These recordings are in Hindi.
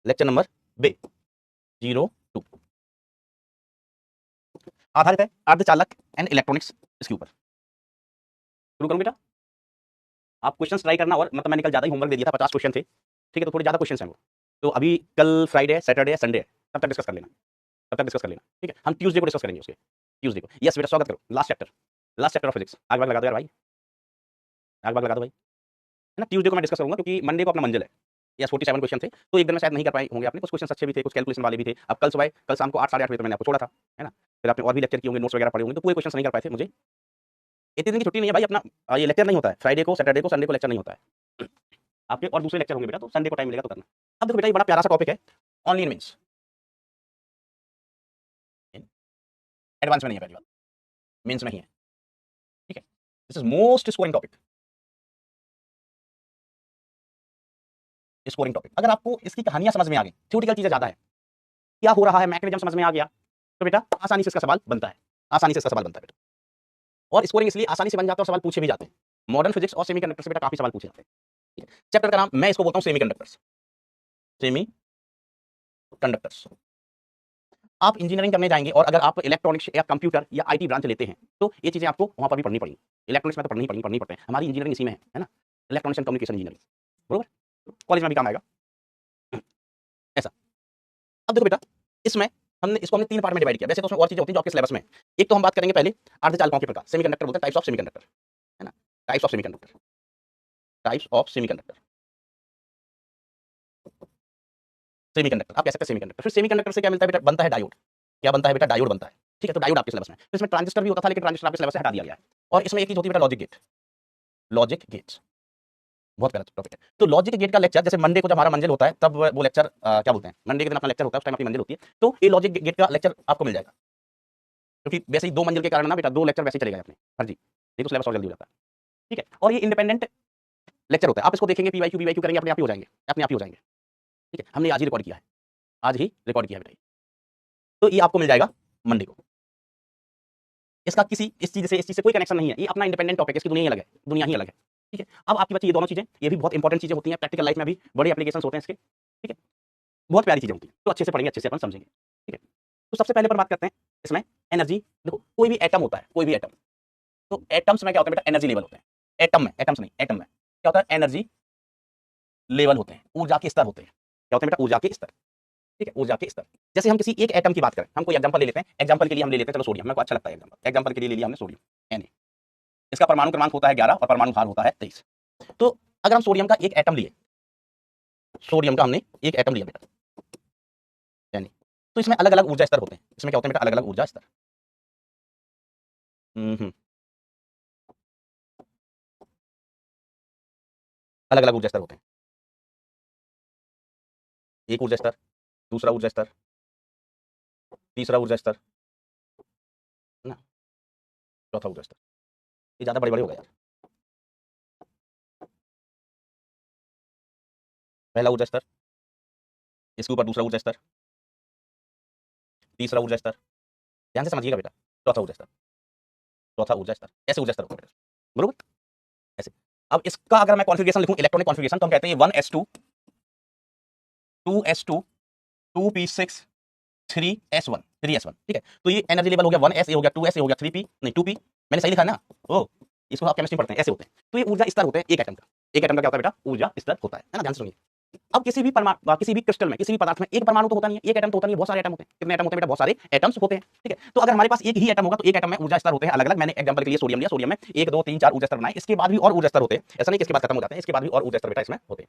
लेक्चर नंबर बे 02 आधारित है अर्धचालक एंड इलेक्ट्रॉनिक्स, इसके ऊपर शुरू करूं बेटा। आप क्वेश्चंस ट्राई करना, और मतलब मैंने कल ज्यादा ही होमवर्क दे दिया था, 50 क्वेश्चन थे, ठीक है, तो थोड़े ज्यादा क्वेश्चंस हैं वो, तो अभी कल फ्राइडे सैटरडे संडे तब तक डिस्कस कर लेना, तब तक डिस्कस कर लेना, ठीक है। हम ट्यूसडे को डिस्कस करेंगे उसके, ट्यूसडे को। यस बेटा, स्वागत करो। Last chapter of physics. आग बाग लगा दो यार भाई, आग बाग लगा दो भाई, है ना। ट्यूसडे को मैं डिस्कस करूंगा, क्योंकि मंडे को अपना मंजिल है। यस 47 क्वेश्चन थे, तो एक दिन में शायद नहीं कर पाए होंगे आपने, कुछ क्वेश्चन अच्छे भी थे, कुछ कैलकुलेशन वाले भी थे। अब कल सुबह, कल शाम को 8 साढ़े 8 बजे तो मैंने आपको छोड़ा था, है ना। फिर आपने और भी लेक्चर किए होंगे, नोट्स वगैरह पढ़े होंगे, तो पूरे क्वेश्चन नहीं कर पाए थे। मुझे इतने दिन की छुट्टी नहीं है भाई अपना, ये लेक्चर नहीं होता है फ्राइडे को, सैटरडे को, संडे को लेक्चर नहीं होता है आपके, और दूसरे लेक्चर होंगे बेटा, तो संडे को टाइम मिलेगा तो करना। अब देखो बेटा, ये बड़ा प्यारा सा टॉपिक है, ओनली इन मीन्स, एडवांस में नहीं है, पहली बात मीन्स में ही है, ठीक है। This is most scoring topic, scoring topic. अगर आपको इसकी कहानियां समझ में आ गई, थ्योरेटिकल चीजें ज्यादा है, क्या हो रहा है मैकेनिज्म समझ में आ गया, तो बेटा आसानी से इसका सवाल बनता है, आसानी से इसका सवाल बनता है बेटा। और स्कोरिंग इसलिए आसानी से बन जाता है और सवाल पूछे भी जाते हैं। मॉडर्न फिजिक्स और सेमीकंडक्टर से बेटा काफी सवाल पूछे जाते हैं, ठीक है। चैप्टर का नाम मैं इसको बोलता हूं सेमीकंडक्टर्स, सेमी कंडक्टर्स। आप इंजीनियरिंग करने जाएंगे, और अगर आप इलेक्ट्रॉनिक्स या कंप्यूटर या आईटी ब्रांच लेते हैं, तो ये चीजें आपको वहां पर भी पढ़नी पड़ेंगी। इलेक्ट्रॉनिक्स में तो पढ़नी पड़ते हैं, हमारी इंजीनियरिंग इसी में है ना, इलेक्ट्रॉनिक्स एंड कम्युनिकेशन इंजीनियरिंग, बरोबर। कॉलेज में भी काम आएगा ऐसा। अब देखो बेटा, इसमें हमने तीन पार्ट में डिवाइड किया। वैसे तो उसमें और चीजें होती हैं जो आपके सिलेबस में। एक तो हम बात करेंगे पहले अर्धचालकों के प्रकार, सेमीकंडक्टर बोलते हैं, टाइप्स ऑफ सेमीकंडक्टर, है ना, types of semiconductor, types of semiconductor, semiconductor आप कह सकते हैं सेमीकंडक्टर। फिर सेमीकंडक्टर से क्या मिलता है बेटा, बनता है डायोड। क्या बनता है बेटा, डायोड बनता है, ठीक है। तो डायोड आपके सिलेबस में, फिर इसमें ट्रांजिस्टर भी होता था, लेकिन ट्रांजिस्टर आपके सिलेबस से हटा दिया गया है। और इसमें एक चीज होती है बेटा, लॉजिक गेट, लॉजिक गेट्स, बहुत प्यारा टॉपिक है। तो लॉजिक गेट का लेक्चर, जैसे मंडे को जब हमारा मंजिल होता है, तब वो लेक्चर क्या बोलते हैं, मंडे के दिन अपना लेक्चर होता है, उस टाइम अपनी मंजिल होती है, तो ये लॉजिक गेट का लेक्चर आपको मिल जाएगा। क्योंकि वैसे ही 2 मंजिल के कारण ना बेटा, 2 लेक्चर वैसे ही चले गए अपने, हाँ जी, ये तो सिलेबस और जल्दी हो जाता है, ठीक है। और ये इंडिपेंडेंट लेक्चर होता है, आप इसको देखेंगे, पीवाईक्यू बीवाईक्यू करेंगे, अपने आप ही हो जाएंगे, अपने आप ही हो जाएंगे, ठीक है। हमने आज ही रिकॉर्ड किया है, आज ही रिकॉर्ड किया है बेटा, तो ये आपको मिल जाएगा मंडे को। इसका किसी इस चीज से कोई कनेक्शन नहीं है, ये अपना इंडिपेंडेंट टॉपिक है, इसकी दुनिया ही अलग है, दुनिया ही अलग है, ठीक है। अब आपकी बच्ची ये दोनों चीजें, ये भी बहुत इंपॉर्टेंट चीजें होती हैं, प्रैक्टिकल लाइफ में भी बड़े एप्लीकेशंस होते हैं इसके, ठीक है, बहुत प्यारी चीजें होती हैं, तो अच्छे से पढ़ेंगे, अच्छे से अपन समझेंगे, ठीक है। तो सबसे पहले पर बात करते हैं इसमें एनर्जी। देखो कोई भी एटम होता है, कोई भी एटम, तो एटम्स में क्या होता है बेटा, एनर्जी लेवल होते हैं। एटम में, एटम्स नहीं, एटम में क्या होता है, एनर्जी लेवल होते हैं, ऊर्जा के स्तर होते हैं। क्या होते हैं बेटा, ऊर्जा के स्तर, ठीक है, ऊर्जा के स्तर। जैसे हम किसी एक एटम की बात करें, हम कोई एग्जांपल ले लेते हैं, एग्जांपल के लिए हम ले लेते हैं, चलो सोडियम, मेरे को अच्छा लगता है एग्जांपल, एग्जांपल के लिए ले लिया हमने सोडियम, Na। इसका परमाणु क्रमांक होता है 11 और परमाणु भार होता है 23। तो अगर हम सोडियम का एक एटम लिए, सोडियम का हमने एक एटम लिया बेटा, यानी तो इसमें अलग अलग ऊर्जा स्तर होते हैं। इसमें क्या होते हैं बेटा, अलग अलग ऊर्जा स्तर, अलग अलग ऊर्जा स्तर होते हैं। एक ऊर्जा स्तर, दूसरा ऊर्जा स्तर, तीसरा ऊर्जा स्तर, है ना, चौथा ऊर्जा स्तर। ये ज्यादा बड़े बड़े हो गए यार। पहला ऊर्जा स्तर, इसके ऊपर दूसरा ऊर्जा स्तर, तीसरा ऊर्जा स्तर, ध्यान से समझिएगा बेटा, चौथा ऊर्जा स्तर, चौथा ऊर्जा स्तर, ऐसे ऊर्जा स्तर होते हैं, बरोबर, ऐसे। अब इसका अगर मैं कॉन्फ़िगरेशन लिखूं, इलेक्ट्रॉनिक कॉन्फ़िगरेशन, तो हम कहते हैं 1s2 2s2 2p6 3s1, 3s1, ठीक है। तो ये एनर्जी लेवल हो गया 1s, ये हो गया 2s, ये हो गया 3p, नहीं 2p, मैंने सही लिखा है ना, ओ इसको आप केमिस्ट्री पढ़ते हैं, ऐसे होते हैं। तो ये ऊर्जा स्तर होते हैं एक एटम का, एक एटम का क्या होता है बेटा, ऊर्जा स्तर होता है ना, ध्यान से सुनिए। अब किसी भी परमाणु, किसी भी क्रिस्टल में, किसी भी पदार्थ में एक परमाणु तो होता नहीं है, एक एटम तो होता नहीं है, बहुत सारे एटम होते हैं। कितने एटम होते हैं बेटा, बहुत सारे एटम्स होते हैं, ठीक है। तो अगर हमारे पास एक ही एटम होगा, तो एक एटम में ऊर्जा स्तर होते हैं अलग अलग। मैंने एग्जांपल के लिए सोडियम लिया, सोडियम में 1 2 3 4 ऊर्जा स्तर बनाए, इसके बाद भी और ऊर्जा स्तर होते हैं, ऐसा नहीं कि इसके बाद खत्म हो जाते हैं, इसके बाद भी और ऊर्जा स्तर बेटा इसमें होते हैं,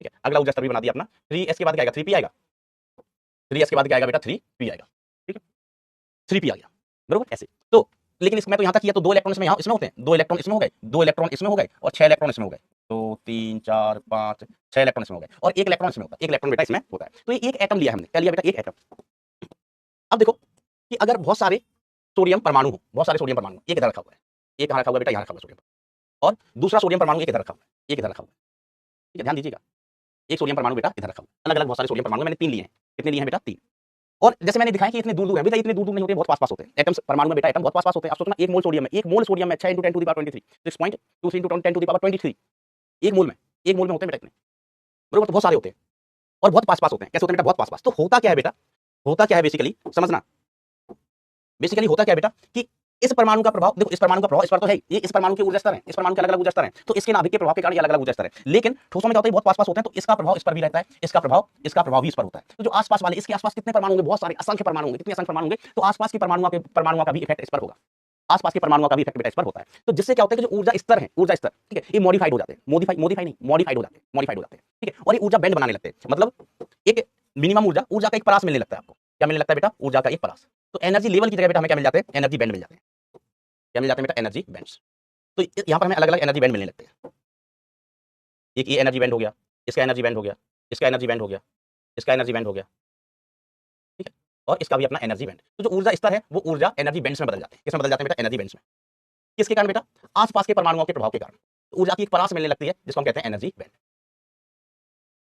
ठीक है। अगला ऊर्जा स्तर भी बना दिया अपना 3s के बाद क्या आएगा, 3p आएगा, 3s के बाद क्या आएगा बेटा, 3p आएगा, ठीक है, 3p आ गया, बरोबर, ऐसे। तो लेकिन इसमें तो यहां तक किया, तो 2 इलेक्ट्रॉन इसमें, यहां इसमें होते हैं, 2 इलेक्ट्रॉन इसमें हो गए, 2 इलेक्ट्रॉन इसमें हो गए, और 6 इलेक्ट्रॉन इसमें हो गए, 2 3 4 5 6 इलेक्ट्रॉन इसमें हो गए, और 1 इलेक्ट्रॉन इसमें होता है, 1 इलेक्ट्रॉन बेटा इसमें होता है। तो ये एक एटम लिया हमने, क्या लिया बेटा, एक एटम। अब देखो कि अगर बहुत सारे सोडियम परमाणु हो, बहुत सारे सोडियम परमाणु, एक इधर रखा हुआ है, एक यहाँ रखा हुआ है बेटा, यहाँ रखा हुआ है सोडियम, और दूसरा सोडियम परमाणु एक इधर रखा हुआ है, एक इधर रखा हुआ है, ठीक है, ध्यान दीजिएगा। एक सोडियम परमाणु बेटा इधर रखा हुआ है, अलग अलग बहुत सारे सोडियम परमाणु, मैंने 3 लिए हैं। कितने लिए हैं बेटा, 3। और जैसे मैंने दिखाया कि इतने दूर दूर है बेटा, इतने दूर दूर नहीं होते, बहुत पास पास होते हैं एटम्स, परमाणु में बेटा एटम बहुत पास पास होते हैं। आप सोचना, 1 मोल सोडियम में, 1 मोल सोडियम में 6 × 10 to the power 23, 6.23 × 10 to the power 23, 1 mole में, 1 मोल में होते हैं बेटा इतने, बरोबर, तो बहुत सारे होते हैं। और बहुत पास पास होते हैं। कैसे होते हैं बेटा? बहुत पास पास। तो होता क्या है बेटा, होता क्या है बेसिकली समझना, बेसिकली होता क्या है बेटा कि इस परमाणु का प्रभाव, देखो इस परमाणु का प्रभाव इस पर तो है, ये इस परमाणु के ऊर्जा स्तर है, इस परमाणु के अलग अलग ऊर्जा स्तर हैं, तो इसके नाभिक के प्रभाव के कारण ये अलग अलग ऊर्जा स्तर है। लेकिन ठोसों में क्या होता है, बहुत पास पास होते हैं, तो इसका प्रभाव इस पर भी रहता है, इसका प्रभाव भी इस पर होता है। तो जो आसपास वाले, इसके आसपास कितने परमाणु होंगे, बहुत सारे असंख्य परमाणु होंगे, कितने असंख्य परमाणु होंगे, तो आसपास के परमाणुओं का भी इफेक्ट इस पर होगा, आसपास के परमाणुओं का भी इफेक्ट बेटा इस पर होता है। तो जिससे क्या होता है कि जो ऊर्जा स्तर है, ऊर्जा स्तर, ठीक है, ये मॉडिफाइड हो जाते हैं, मॉडिफाई नहीं, मॉडिफाइड हो जाते हैं, ठीक है, और ये ऊर्जा बैंड बनाने लगते हैं। मतलब एक मिनिमम ऊर्जा का एक परास मिलने लगता है आपको। क्या मिलने लगता है बेटा? ऊर्जा का एक परास। तो एनर्जी लेवल की जगह बेटा हमें क्या मिल जाते हैं? एनर्जी बैंड मिल जाते हैं। क्या मिल जाते हैं बेटा? Energy bands. तो यहाँ पर हमें अलग अलग एनर्जी बैंड मिलने लगते हैं। एक ये एनर्जी बैंड हो गया, इसका एनर्जी बैंड हो गया, इसका एनर्जी बैंड हो गया, इसका एनर्जी बैंड हो गया, ठीक है, और इसका भी अपना एनर्जी बैंड। तो जो ऊर्जा स्तर है वो ऊर्जा एनर्जी बैंड्स में बदल जाते हैं। किसमें बदल जाते हैं बेटा? एनर्जी बैंड्स में। किसके कारण बेटा? आसपास के परमाणुओं के प्रभाव के कारण। तो ऊर्जा की एक परास मिलने लगती है जिसको हम कहते हैं एनर्जी बैंड।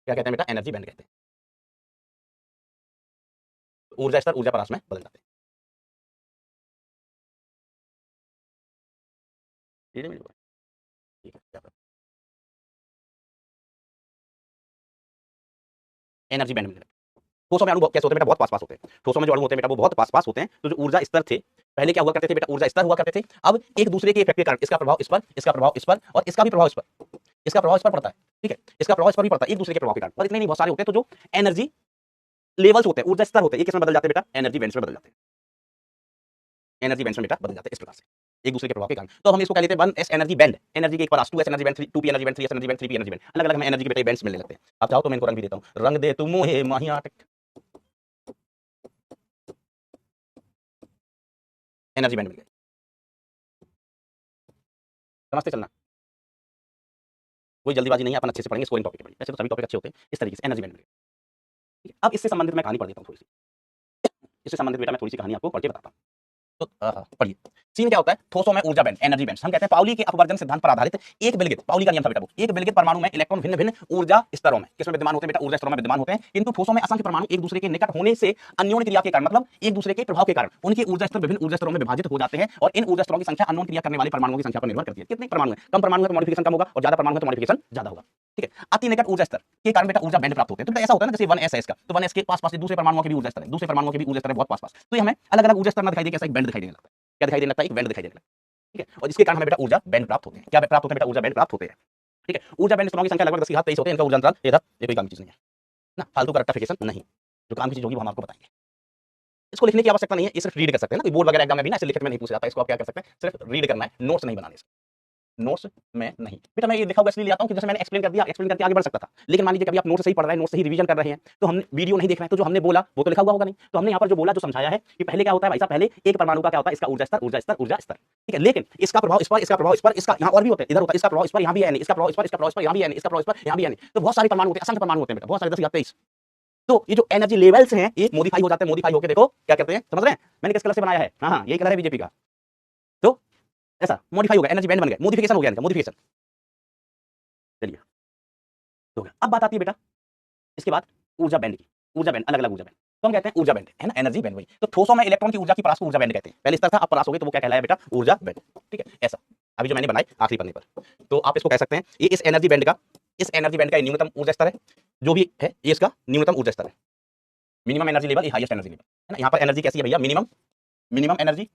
क्या कहते हैं बेटा? एनर्जी बैंड कहते हैं। ऊर्जा स्तर ऊर्जा परास में बदल जाते हैं। ठीक है, ठीक है, एनर्जी बैंड मिलने लगती है। ठोसों में अणु कैसे होते हैं बेटा? बहुत पास पास होते हैं। ठोसों में जो अणु होते हैं बेटा वो बहुत पास पास होते हैं। तो जो ऊर्जा स्तर थे पहले क्या हुआ करते थे बेटा? ऊर्जा स्तर हुआ करते थे। अब एक दूसरे के इफेक्ट के कारण इसका प्रभाव इस पर, इसका प्रभाव इस पर, और इसका भी प्रभाव इस पर, इसका प्रभाव इस पर पड़ता है, ठीक है, इसका प्रभाव इस पर भी पड़ता है, एक दूसरे के प्रभाव के कारण। और इतने नहीं, बहुत सारे होते हैं। तो जो एनर्जी लेवल्स होते हैं, ऊर्जा स्तर होते हैं, ये किसमें बदल जाते हैं बेटा? एनर्जी बैंड्स में बदल जाते हैं। एनर्जी बैंड्स में बेटा बदल जाते हैं इस प्रकार से, एक दूसरे के प्रभाव के कारण। तो हम इसको कह लेते हैं 1s एनर्जी बैंड, एनर्जी के एक परास, 2s energy band, 2p energy band, 3s energy band, 3p energy band, अलग अलग हमें एनर्जी के बेटा बैंड्स मिलने लगते हैं। आप चाहो तो मैं इनको रंग भी देता हूं। रंग दे तुम मोहे माहिया, एनर्जी बैंड मिल गए। समझते चलना, कोई जल्दीबाजी नहीं है, अपन अच्छे से पढ़ेंगे, स्कोरिंग टॉपिक पढ़ेंगे। वैसे तो सभी टॉपिक अच्छे होते हैं। इस तरीके से एनर्जी बैंड मिल गए, ठीक है। अब इससे संबंधित मैं कहानी पढ़ देता हूं थोड़ी सी, इससे संबंधित बेटा मैं थोड़ी सी कहानी आपको पढ़ के बताता हूं। तो पढ़िए। सीन क्या होता है? ठोसों में ऊर्जा बैंड, एनर्जी बैंड। हम कहते हैं पाउली के अपवर्जन सिद्धांत पर आधारित एक बिलगित, पाउली का नियम था बेटा वो, एक बिलगित परमाणु में इलेक्ट्रॉन भिन्न भिन्न ऊर्जा स्तरों में किसमें विद्यमान होते हैं बेटा? ऊर्जा स्तरों में विद्यमान होते हैं। किंतु ठोसों में असंख्य परमाणु एक दूसरे के निकट होने से अन्योन्य क्रिया के कारण, मतलब एक दूसरे के प्रभाव के कारण, उनके ऊर्जा स्तर विभिन्न ऊर्जा स्तरों में विभाजित हो जाते हैं। और इन ऊर्जा स्तरों की संख्या अन्योन्य क्रिया करने वाले परमाणुओं की संख्या पर निर्भर करती है। कितने परमाणु है? कम परमाणु है तो मॉडिफिकेशन कम होगा, और ज्यादा परमाणु है तो मॉडिफिकेशन ज्यादा होगा, ठीक है। अति निकट ऊर्जा स्तर के कारण बेटा ऊर्जा बैंड प्राप्त होते हैं। तो ऐसा होता है ना, जैसे 1s है इसका, तो 1s के पास पास दूसरे परमाणुओं के भी ऊर्जा स्तर है, दूसरे परमाणुओं के भी ऊर्जा स्तर है बहुत पास पास। तो ये हमें अलग अलग ऊर्जा स्तर ना दिखाई दे, कैसा एक बैंड दिखाई देने लगता है। क्या दिखाई देने लगता है? एक बैंड दिखाई देने लगता है, ठीक है। और इसके कारण हमें बेटा ऊर्जा बैंड प्राप्त होते हैं। क्या प्राप्त होते हैं बेटा? ऊर्जा बैंड प्राप्त होते हैं, ठीक है। ऊर्जा बैंड स्तरों की संख्या लगभग 10 की घात 23 होते हैं। इनका ऊर्जा अंतराल ये कोई काम की चीज नहीं है ना, फालतू का रट्टाफिकेशन नहीं। जो काम की चीज होगी वो हम आपको बताएंगे। इसको लिखने की आवश्यकता नहीं है, ये सिर्फ रीड कर सकते हैं ना, कोई बोर्ड वगैरह एग्जाम में भी ना ऐसे लिखित में नहीं पूछा जाता। इसको आप क्या कर सकते हैं? सिर्फ रीड करना है, नोट्स नहीं बनाने। नोट्स में नहीं बेटा, मैं ये लिखा हुआ इसलिए ले आता हूं कि जैसे मैंने एक्सप्लेन कर दिया, एक्सप्लेन करके आगे बढ़ सकता था। लेकिन मान लीजिए कभी आप नोट्स सही पढ़ रहे हैं, नोट्स सही रिवीजन कर रहे हैं, तो हमने वीडियो नहीं देख रहे हैं, तो जो हमने बोला वो तो लिखा हुआ होगा नहीं। तो हमने यहाँ पर जो बोला, जो समझाया है कि पहले क्या होता है भाई साहब, पहले एक परमाणु का क्या होता है? इसका ऊर्जा स्तर, ऊर्जा स्तर, ऊर्जा स्तर, ठीक है। लेकिन इसका प्रभाव इस पर, इसका प्रभाव इस पर, इसका यहाँ और भी होता है, इधर होता है, इसका प्रभाव इस पर यहाँ भी है नहीं, इसका प्रभाव इस पर, इसका प्रभाव इस पर यहाँ भी है नहीं, इसका प्रभाव इस पर यहाँ भी है नहीं। तो बहुत सारे परमाणु होते हैं, असंख्य परमाणु होते हैं बेटा, बहुत सारे, 10 तो ये जो एनर्जी लेवल्स हैं ये मॉडिफाई हो जाते हैं। मॉडिफाई होकर देखो क्या करते हैं, समझ रहे हैं? मैंने किस कलर से बनाया है? हाँ, यही कलर है बीजेपी का। तो ऐसा मॉडिफाई हो गया, एनर्जी बैंड बन गया, मॉडिफिकेशन हो गया इनका, मॉडिफिकेशन। चलिए, तो अब बात आती है बेटा इसके बाद ऊर्जा बैंड की। ऊर्जा बैंड, अलग अलग ऊर्जा बैंड, तो हम कहते हैं ऊर्जा बैंड, है ना, एनर्जी बैंड। वही तो ठोसों में इलेक्ट्रॉन की ऊर्जा की परास को ऊर्जा बैंड कहते हैं। पहले स्तर था, अब परास हो गई, तो वो क्या कहलाया बेटा? ऊर्जा बैंड, ठीक है। ऐसा अभी जो मैंने बनाई आखिरी पन्ने पर, तो आप इसको कह सकते हैं ये इस एनर्जी बैंड का, इस एनर्जी बैंड का न्यूनतम ऊर्जा स्तर है, जो भी है ये इसका न्यूनतम ऊर्जा स्तर है। Minimum energy level, highest energy level, है ना। यहाँ पर एनर्जी कैसी है भैया? मिनिमम, मिनिमम एनर्जी,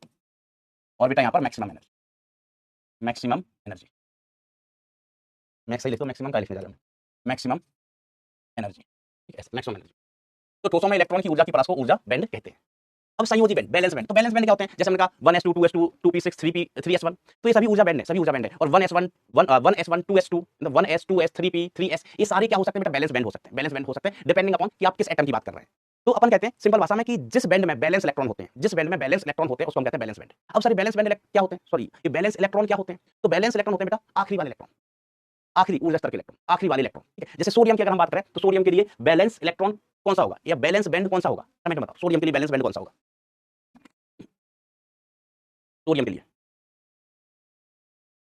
और बेटा यहाँ पर maximum energy, maximum energy, max ही लिखो, मैक्सिमम का लिखने जा रहा हूं, मैक्सिमम एनर्जी, ठीक है, मैक्सिमम एनर्जी। तो ठोसों में इलेक्ट्रॉन की ऊर्जा की परास को ऊर्जा बैंड कहते हैं। अब संयोजी बैंड, बैलेंस बैंड, तो बैलेंस बैंड क्या होते हैं? जैसे हमने कहा 1s2 2s2 2p6 3p 3s1, तो ये सभी ऊर्जा बैंड है, सभी ऊर्जा बैंड है। और 1s1 1s1 2s2, मतलब 1s 2s 3p 3s, ये सारे क्या हो सकते हैं बेटा? बैलेंस बैंड हो सकते हैं, बैलेंस बैंड हो सकते हैं, डिपेंडिंग अपॉन कि आप किस एटम की बात कर रहे हैं। तो अपन कहते हैं सिंपल भाषा में कि जिस बैंड में बैलेंस इलेक्ट्रॉन होते हैं, जिस बैंड में बैलेंस इलेक्ट्रॉन होते हैं उसको हम कहते हैं बैलेंस बैंड। अब सारे बैलेंस बैंड क्या होते हैं? सॉरी, ये बैलेंस इलेक्ट्रॉन क्या होते हैं? तो बैलेंस इलेक्ट्रॉन होते हैं बेटा आखिरी वाले इलेक्ट्रॉन, आखिरी ऊर्जा स्तर के इलेक्ट्रॉन, आखिरी वाले इलेक्ट्रॉन, ठीक है। जैसे सोडियम की अगर हम बात करें, तो सोडियम के लिए बैलेंस इलेक्ट्रॉन कौन सा होगा, या बैलेंस बैंड कौन सा होगा? कमेंट में बताओ, सोडियम के लिए बैलेंस बैंड कौन सा होगा? सोडियम के लिए।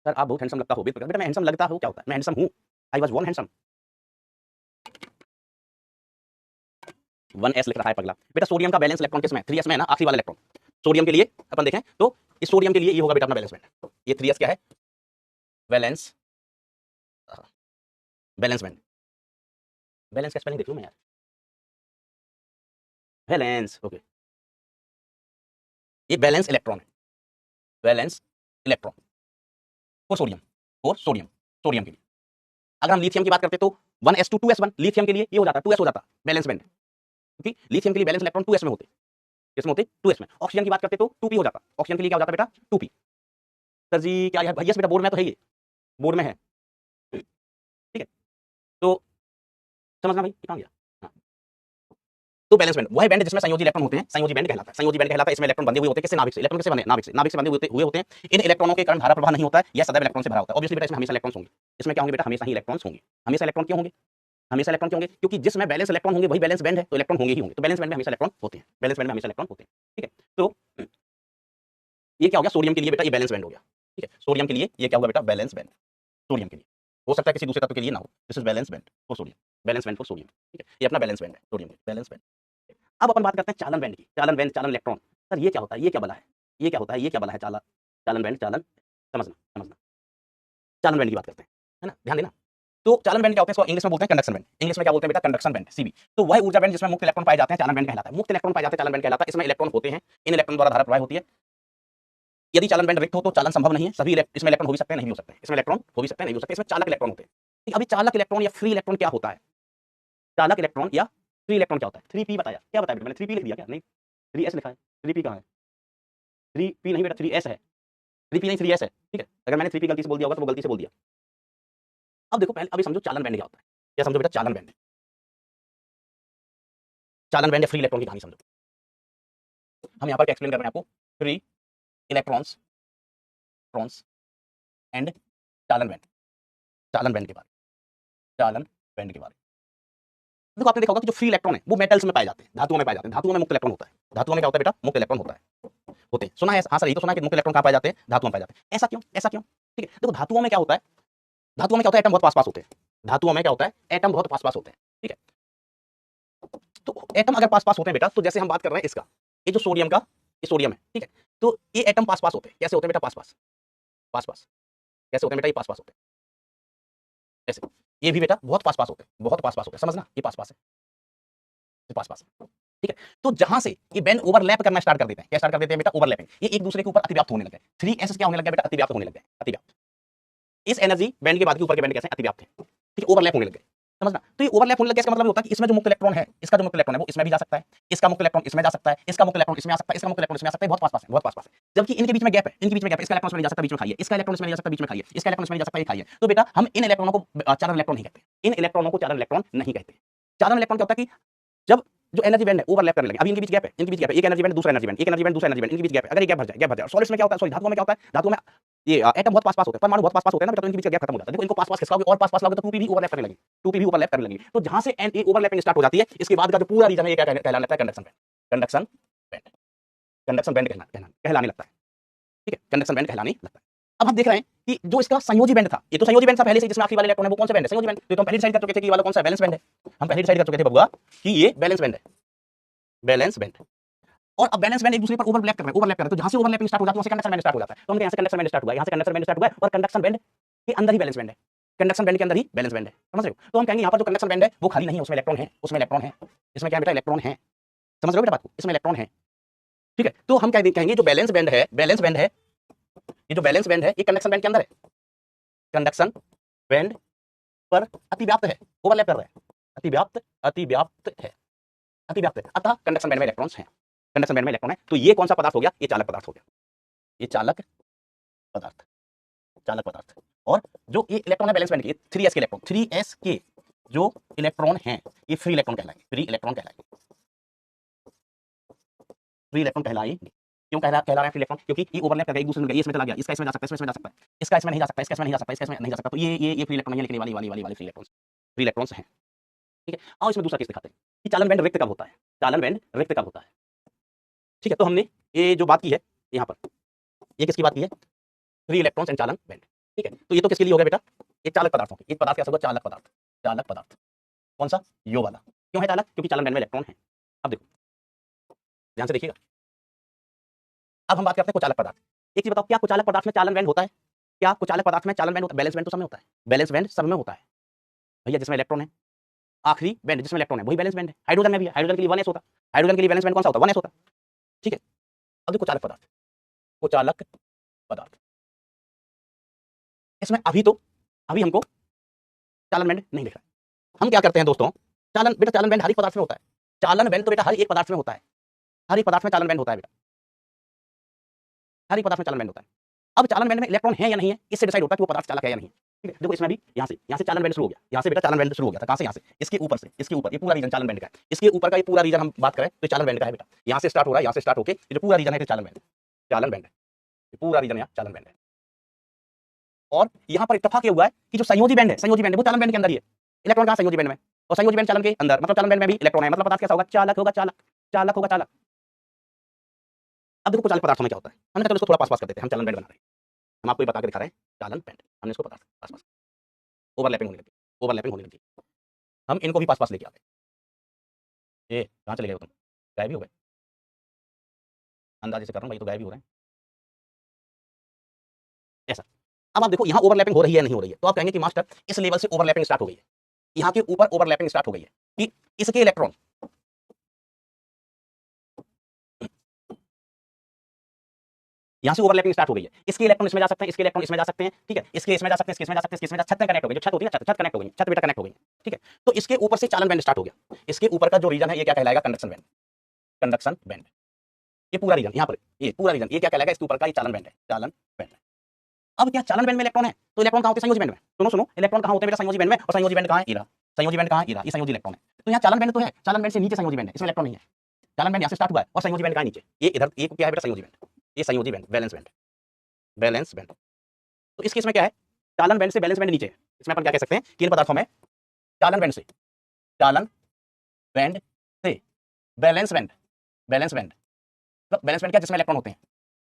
सर आप बहुत हैंडसम लगता हो, बेटा मैं हैंडसम लगता हूँ, क्या होता है? मैं हैंडसम हूँ, I was one handsome. 1s लिख रहा है पगला बेटा। सोडियम का बैलेंस इलेक्ट्रॉन किसमें? 3s में है ना, आखिरी वाला इलेक्ट्रॉन। सोडियम के लिए अपन देखें तो इस सोडियम के लिए ये होगा बेटा अपना बैलेंस बैंड। ये 3s क्या है? Balance, balance band. बैलेंस का स्पेलिंग देख लो मैं यार, वैलेंस, ओके, ये वैलेंस इलेक्ट्रॉन है, valence electron for sodium, for sodium, sodium के लिए। अगर हम लिथियम की बात करते तो 1s2 2s1, लिथियम के लिए ये हो जाता 2s हो जाता, बैलेंस बैंड, क्योंकि लिथियम के लिए बैलेंस इलेक्ट्रॉन 2s में होते, किसमें होते 2s में। ऑक्सीजन की बात करते तो 2p हो जाता, ऑक्सीजन के लिए क्या हो जाता बेटा 2p। सर जी क्या है भैया बेटा, बोर्ड में तो है, ये बोर्ड में है, ठीक है, तो समझना भाई कहां गया। हाँ। तो बैलेंस बैंड वह बैंड जिसमें संयोजी इलेक्ट्रॉन होते हैं, संयोजी बैंड कहलाता है, संयोजी बैंड कहलाता है। इसमें इलेक्ट्रॉन बंधे हुए होते हैं, किससे नाभिक से, इलेक्ट्रॉन किससे बने, नाभिक से बंधे हुए होते हैं। इन इलेक्ट्रॉनों के कारण धारा प्रवाह नहीं होता है, यह सदैव इलेक्ट्रॉन से भरा होता है। ऑब्वियसली बेटा इसमें हमेशा इलेक्ट्रॉन्स होंगे, इसमें क्या होंगे बेटा, हमेशा ही इलेक्ट्रॉन्स होंगे। हमेशा इलेक्ट्रॉन क्यों होंगे, हमेशा इलेक्ट्रॉन क्यों होंगे, क्योंकि जिसमें बैलेंस इलेक्ट्रॉन होंगे वही बैलेंस बैंड है, तो इलेक्ट्रॉन होंगे ही होंगे। तो बैलेंस बैंड में हमेशा इलेक्ट्रॉन होते हैं, बैलेंस बैंड में हमेशा इलेक्ट्रॉन होते हैं, ठीक है। तो ये क्या हो गया, सोडियम के लिए बेटा ये बैलेंस बैंड हो गया, ठीक है। सोडियम के लिए ये क्या होगा बेटा, बैलेंस बैंड, सोडियम के लिए। हो सकता है किसी दूसरे तत्व के लिए ना हो, this is balance band for sodium, balance band for sodium, ठीक है। ये अपना बैलेंस बैंड है सोडियम, बैलेंस बैंड। अब अपन बात करते हैं चालन बैंड की, चालन बैंड, चालन इलेक्ट्रॉन। सर ये क्या होता है, ये क्या बला है, ये क्या होता है, ये क्या बला है, चालन, चालन बैंड, चालन, समझना समझना, चालन बैंड की बात करते हैं, है ना, ध्यान देना। तो चालन बैंड क्या होते हैं, इसको इंग्लिश में बोलते हैं कंडक्शन बैंड, इंग्लिश में क्या बोलते हैं बेटा, कंडक्शन बैंड, सीबी। तो वह ऊर्जा बैंड जिसमें मुक्त इलेक्ट्रॉन पाए जाते हैं चालन बैंड कहलाता है, मुक्त इलेक्ट्रॉन पाए जाते हैं चालन बैंड कहलाता है। इसमें इलेक्ट्रॉन होते हैं, इन इलेक्ट्रॉन द्वारा धारा प्रवाह होती है। यदि चालन बैंड रिक्त हो तो चालन संभव नहीं है, सभी इसमें इलेक्ट्रॉन हो भी सकते हैं, नहीं भी हो सकते हैं, इसमें इलेक्ट्रॉन हो भी सकते हैं, नहीं हो सकते, इसमें चालक इलेक्ट्रॉन होते हैं। अभी चालक इलेक्ट्रॉन या फ्री इलेक्ट्रॉन क्या होता है, चालक इलेक्ट्रॉन या फ्री इलेक्ट्रॉन क्या होता है, 3p बताया, क्या बताया बेटा मैंने, 3p लिख दिया क्या, नहीं 3s लिखा है, 3p कहाँ है, 3p नहीं बेटा 3s है, 3p नहीं 3s है, ठीक है। अगर मैंने 3p गलती से बोल दिया होगा तो वो गलती से बोल दिया। अब देखो पहले अभी समझो चालन बैंड क्या होता है, क्या समझो बेटा, चालन बैंड, चालन बैंड या फ्री इलेक्ट्रॉन की कहानी समझो। हम यहाँ पर एक्सप्लेन कर रहे हैं आपको फ्री इलेक्ट्रॉन्स, ट्रॉन्स एंड चालन बैंड, चालन बैंड के बारे, चालन बैंड के बारे। देखो आपने देखा होगा कि जो फ्री इलेक्ट्रॉन है वो मेटल्स में पाए जाते हैं, धातुओं में पाए जाते हैं, धातुओं में मुक्त इलेक्ट्रॉन होता है, धातुओं में क्या होता है बेटा, मुक्त इलेक्ट्रॉन होता है, होते हैं, सुना है, हाँ सर ये तो सुना है कि मुक्त इलेक्ट्रॉन कहाँ पाए जाते हैं, धातुओं में पाए जाते हैं। ऐसा क्यों, ऐसा क्यों, ठीक है। देखो धातुओं में क्या होता है, धातुओं में क्या होता है, एटम बहुत पास पास होते हैं, धातुओं में क्या होता है, एटम बहुत पास पास होते हैं, ठीक है। तो एटम अगर पास पास होते हैं बेटा, तो जैसे हम बात कर रहे हैं इसका, ये जो सोडियम का, ये सोडियम है, ठीक है। तो ये एटम पास पास होते हैं, कैसे होते हैं बेटा, पास पास, पास पास, कैसे होते हैं बेटा, ये पास पास होते हैं ऐसे। ये भी बेटा बहुत पास पास होते हैं, बहुत पास पास होते हैं, समझना, ये पास पास है, ये पास पास है, ठीक है। तो जहां से ये बैंड ओवरलैप करना स्टार्ट कर देते हैं, क्या स्टार्ट कर देते हैं बेटा, ओवरलैपिंग, ये एक दूसरे के ऊपर अतिव्याप्त होने लगे। 3s क्या होने लगा बेटा, अतिव्याप्त होने लगे, अतिव्याप्त। इस एनर्जी बैंड के बाद के ऊपर के बैंड कैसे अतिव्याप्त है, ठीक है, ओवरलैप होने लगे, समझना। तो ये ओवरलैप होने लगे इसका मतलब होता है कि इसमें जो मुक्त इलेक्ट्रॉन है, इसका जो मुक्त इलेक्ट्रॉन है वो इसमें भी जा सकता है, इसका मुक्त इलेक्ट्रॉन इसमें जा सकता है, इसका मुक्त इलेक्ट्रॉन इसमें आ सकता है, इसका मुक्त इलेक्ट्रॉन इसमें आ सकता है, बहुत पास पास है, बहुत पास पास है। जबकि इनके बीच में गैप है, इनके बीच में गैप है, इसका इलेक्ट्रॉन इसमें नहीं जा सकता, बीच में खाली है, इसका इलेक्ट्रॉन इसमें नहीं जा सकता, बीच में खाली है, इसका इलेक्ट्रॉन इसमें नहीं जा सकता, ये खाली है। तो बेटा हम इन इलेक्ट्रॉनों को चालन इलेक्ट्रॉन नहीं कहते, इन इलेक्ट्रॉनों को चालन इलेक्ट्रॉन नहीं कहते। चालन इलेक्ट्रॉन क्या होता है कि जब जो एनर्जी बैंड है ओवरलैप करने लगे, अभी इनके बीच गैप है, इनके बीच गैप है, एक एनर्जी बैंड दूसरा एनर्जी बैंड, एक एनर्जी बैंड दूसरा एनर्जी बैंड, इनके बीच गैप है, अगर ये गैप भर जाए, गैप भर जाए। सॉलिड्स में क्या होता है, सॉरी धातुओं में क्या होता है, धातुओं में ये एटम बहुत पास पास होते हैं, परमाणु बहुत पास पास होते हैं ना बेटा, तो इनके बीच गैप खत्म हो जाता है। देखो इनको पास पास खिसकाओगे और पास पास लाओगे तो 2p भी ओवरलैप करने लगी, 2p भी ओवरलैप करने लगी। तो जहां से ये ओवरलैपिंग स्टार्ट हो जाती है, इसके बाद का जो पूरा रीजन है ये क्या कहलाने लगता है, conduction band, conduction band, conduction band कहलाने लगता है, ठीक है, कंडक्शन बैंड कहलाने लगता है। अब हम देख रहे हैं कि जो इसका संयोजी बैंड था, ये तो संयोजी बैंड था पहले से, जिसमें आखिरी वाले इलेक्ट्रॉन है वो कौन सा बैंड है, संयोजी बैंड। तो हम पहले डिसाइड कर चुके थे कि ये वाला कौन सा बैलेंस बैंड है, हम पहले डिसाइड कर चुके थे बबुआ कि ये बैलेंस बैंड है, बैलेंस बैंड। और अब बैलेंस बैंड एक दूसरे पर ओवरलैप कर रहे हैं, ओवरलैप कर रहे हैं, तो जहां से ओवरलैपिंग स्टार्ट हो जाती है वहां से कंडक्शन बैंड स्टार्ट हो जाता है। तो हम यहाँ से कंडक्शन बैंड स्टार्ट हुआ, यहाँ से कंडक्शन बैंड स्टार्ट हुआ और कंडक्शन बैंड के अंदर ही बैलेंस बैंड है, कंडक्शन बैंड के अंदर ही बैलेंस बैंड है, समझ रहे हो। तो हम कहेंगे यहाँ पर जो कंडक्शन बैंड है वो खाली नहीं है, उसमें इलेक्ट्रॉन है, उसमें इलेक्ट्रॉन है, इसमें क्या बेटा, इलेक्ट्रॉन है, समझ रहे हो बेटा बात को, इसमें इलेक्ट्रॉन है, ठीक है। तो हम कहेंगे जो बैलेंस बैंड है, बैलेंस बैंड है, ये जो बैलेंस बैंड है ये कंडक्शन बैंड के अंदर है, कंडक्शन बैंड पर अतिव्याप्त है, ओवरलैप कर रहा है, अतिव्याप्त, अतिव्याप्त है, अतिव्याप्त है, अतः कंडक्शन बैंड में इलेक्ट्रॉन्स हैं, कंडक्शन बैंड में इलेक्ट्रॉन है। तो ये कौन सा पदार्थ हो गया, ये चालक पदार्थ हो गया, ये चालक पदार्थ, चालक पदार्थ। और जो ये इलेक्ट्रॉन है बैलेंस बैंड के, 3s के इलेक्ट्रॉन, 3s के जो इलेक्ट्रॉन हैं ये फ्री इलेक्ट्रॉन कहलाएंगे, फ्री इलेक्ट्रॉन कहलाएंगे, फ्री इलेक्ट्रॉन कहलाएंगे। क्यों कहला रहे हैं फ्री इलेक्ट्रॉन, क्योंकि ये ओवरलैप कर गया, एक दूसरे में गया, इसमें चला गया, इसका इसमें जा सकता है, इसमें जा सकता है, इसका इसमें नहीं जा सकता, इसका इसमें नहीं जा सकता, इसका इसमें नहीं जा सकता। तो ये फ्री इलेक्ट्रॉन है, लेकिन वाली फ्री इलेक्ट्रॉन, फ्री इलेक्ट्रॉन्स हैं, ठीक है। आओ इसमें दूसरा केस दिखाते हैं कि चालन बैंड रिक्त कब होता है, चालन बैंड रिक्त कब होता है, ठीक है। तो हमने ये जो बात की है यहाँ पर, ये किसकी बात की है, फ्री इलेक्ट्रॉन्स एंड चालन बैंड, ठीक है। तो ये तो किसके लिए हो गया बेटा, ये चालक पदार्थों के, एक पदार्थ कैसा होगा, चालक पदार्थ, चालक पदार्थ कौन सा, यो वाला। क्यों है चालक, क्योंकि चालन बैंड में इलेक्ट्रॉन है। अब देखो ध्यान से देखिएगा, अब हम बात करते हैं कुचालक पदार्थ। एक चीज बताओ, क्या कुचालक पदार्थ में चालन बैंड होता है, क्या कुचालक पदार्थ में चालन बैंड होता है, बैलेंस बैंड तो सब में होता है, बैलेंस बैंड सब में होता है भैया, जिसमें इलेक्ट्रॉन है। आखिरी बैंड जिसमें इलेक्ट्रॉन है वही वैलेंस बैंड है। हाइड्रोजन में भी है, हाइड्रोजन के लिए 1s होता है, हाइड्रोजन के लिए वैलेंस बैंड कौन सा होता है, 1s होता है। ठीक है, अब देखो चालक पदार्थ, कुचालक पदार्थ, इसमें अभी हमको चालन बैंड नहीं दिख रहा है। हम क्या करते हैं दोस्तों, चालन बैंड हर एक पदार्थ में होता है। चालन बैंड तो बेटा हर एक पदार्थ में होता है, हर एक पदार्थ में चालन बैंड होता है बेटा, हर एक पदार्थ में चालन बैंड होता है। अब चालन बैंड में इलेक्ट्रॉन है या नहीं है, इससे डिसाइड होता है कि वो पदार्थ चालक है या नहीं। ठीक है, देखो इसमें भी यहाँ से चालन बैंड शुरू हो गया, यहाँ से बेटा चालन बैंड शुरू हो गया था, कहाँ से, यहाँ से, इसके ऊपर से, इसके ऊपर ये पूरा रीजन चालन बैंड का है। इसके ऊपर का ये पूरा रीजन हम बात करें तो चालन बैंड का है बेटा, यहाँ से स्टार्ट हो रहा है, यहाँ से स्टार्ट होकर ये जो पूरा रीजन है चालन बैंड, चालन बैंड है, ये पूरा रीजन यहाँ चालन बैंड है। और यहाँ पर इत्तेफाक ये हुआ है कि जो संयोजी बैंड है, संयोजी बैंड वो चालन बैंड के अंदर ही है। इलेक्ट्रॉन कहाँ संयोजी बैंड में, और संयोजी बैंड चालन के अंदर, मतलब चालन बैंड में भी इलेक्ट्रॉन है, मतलब पदार्थ कैसा होगा, चालक होगा, चालक, चालक होगा, चालक। अब देखो चालक पदार्थों में क्या होता है, हमने तो इसको थोड़ा पास कर देते हैं, हम चालन बैंड बना रहे हैं, हम आपको बता के दिखा रहे हैं चालन बैंड, हमने इसको पदार्थ पास ओवरलैपिंग होने लगी, ओवरलैपिंग होने लगी, हम इनको भी पास लेके आ गए। ये कहाँ चले गए तुम, गायब ही हो गए, अंदाजे से कर रहा हूँ भाई, तो गायब ही हो रहे हैं ऐसा। अब आप देखो यहाँ ओवरलैपिंग हो रही है नहीं हो रही है, तो आप कहेंगे कि मास्टर इस लेवल से ओवरलैपिंग स्टार्ट हो गई है, यहाँ के ऊपर ओवरलैपिंग स्टार्ट हो गई है कि इसके इलेक्ट्रॉन यहाँ से ओवरलैपिंग स्टार्ट हो गई है, इसके इलेक्ट्रॉन इसमें जा सकते हैं, इसके इलेक्ट्रॉन इसमें जा सकते हैं, ठीक है, इसके इसमें जा सकते हैं, इसके इसमें जा सकते हैं, इसके इसमें छत में कनेक्ट हो गई, जो छत होती है ना, छत कनेक्ट हो गई, छत बेटा कनेक्ट हो गई, ठीक है। तो इसके ऊपर से चालन बैंड स्टार्ट हो गया, इसके ऊपर का जो रीजन है ये क्या कहलाएगा, कंडक्शन बैंड, कंडक्शन बैंड, ये पूरा रीजन यहाँ पर, ये पूरा रीजन ये क्या कहलाएगा, इसके ऊपर का ये चालन बैंड है, चालन बैंड। अब क्या चालन बैंड में इलेक्ट्रॉन है, तो इलेक्ट्रॉन कहाँ होते हैं, संयोजी बैंड में। सुनो सुनो, इलेक्ट्रॉन कहाँ होते हैं बेटा, संयोजी बैंड में, और संयोजी बैंड कहाँ है, इरा, संयोजी बैंड कहाँ है, इरा, ये संयोजी इलेक्ट्रॉन है। तो यहाँ चालन बैंड तो है, चालन बैंड से नीचे संयोजी बैंड है, इसमें इलेक्ट्रॉन नहीं है, चालन बैंड यहाँ से स्टार्ट हुआ है और संयोजी बैंड कहाँ है, नीचे, ये इधर, ये क्या है बेटा, संयोजी बैंड, ये संयोजी band, valence band, valence band. तो इस केस में क्या है, चालन बैंड से वैलेंस बैंड नीचे है, इसमें अपन क्या कह सकते हैं कि इन पदार्थों में चालन बैंड से, चालन बैंड से वैलेंस बैंड, वैलेंस बैंड मतलब वैलेंस बैंड क्या, जिसमें इलेक्ट्रॉन होते हैं,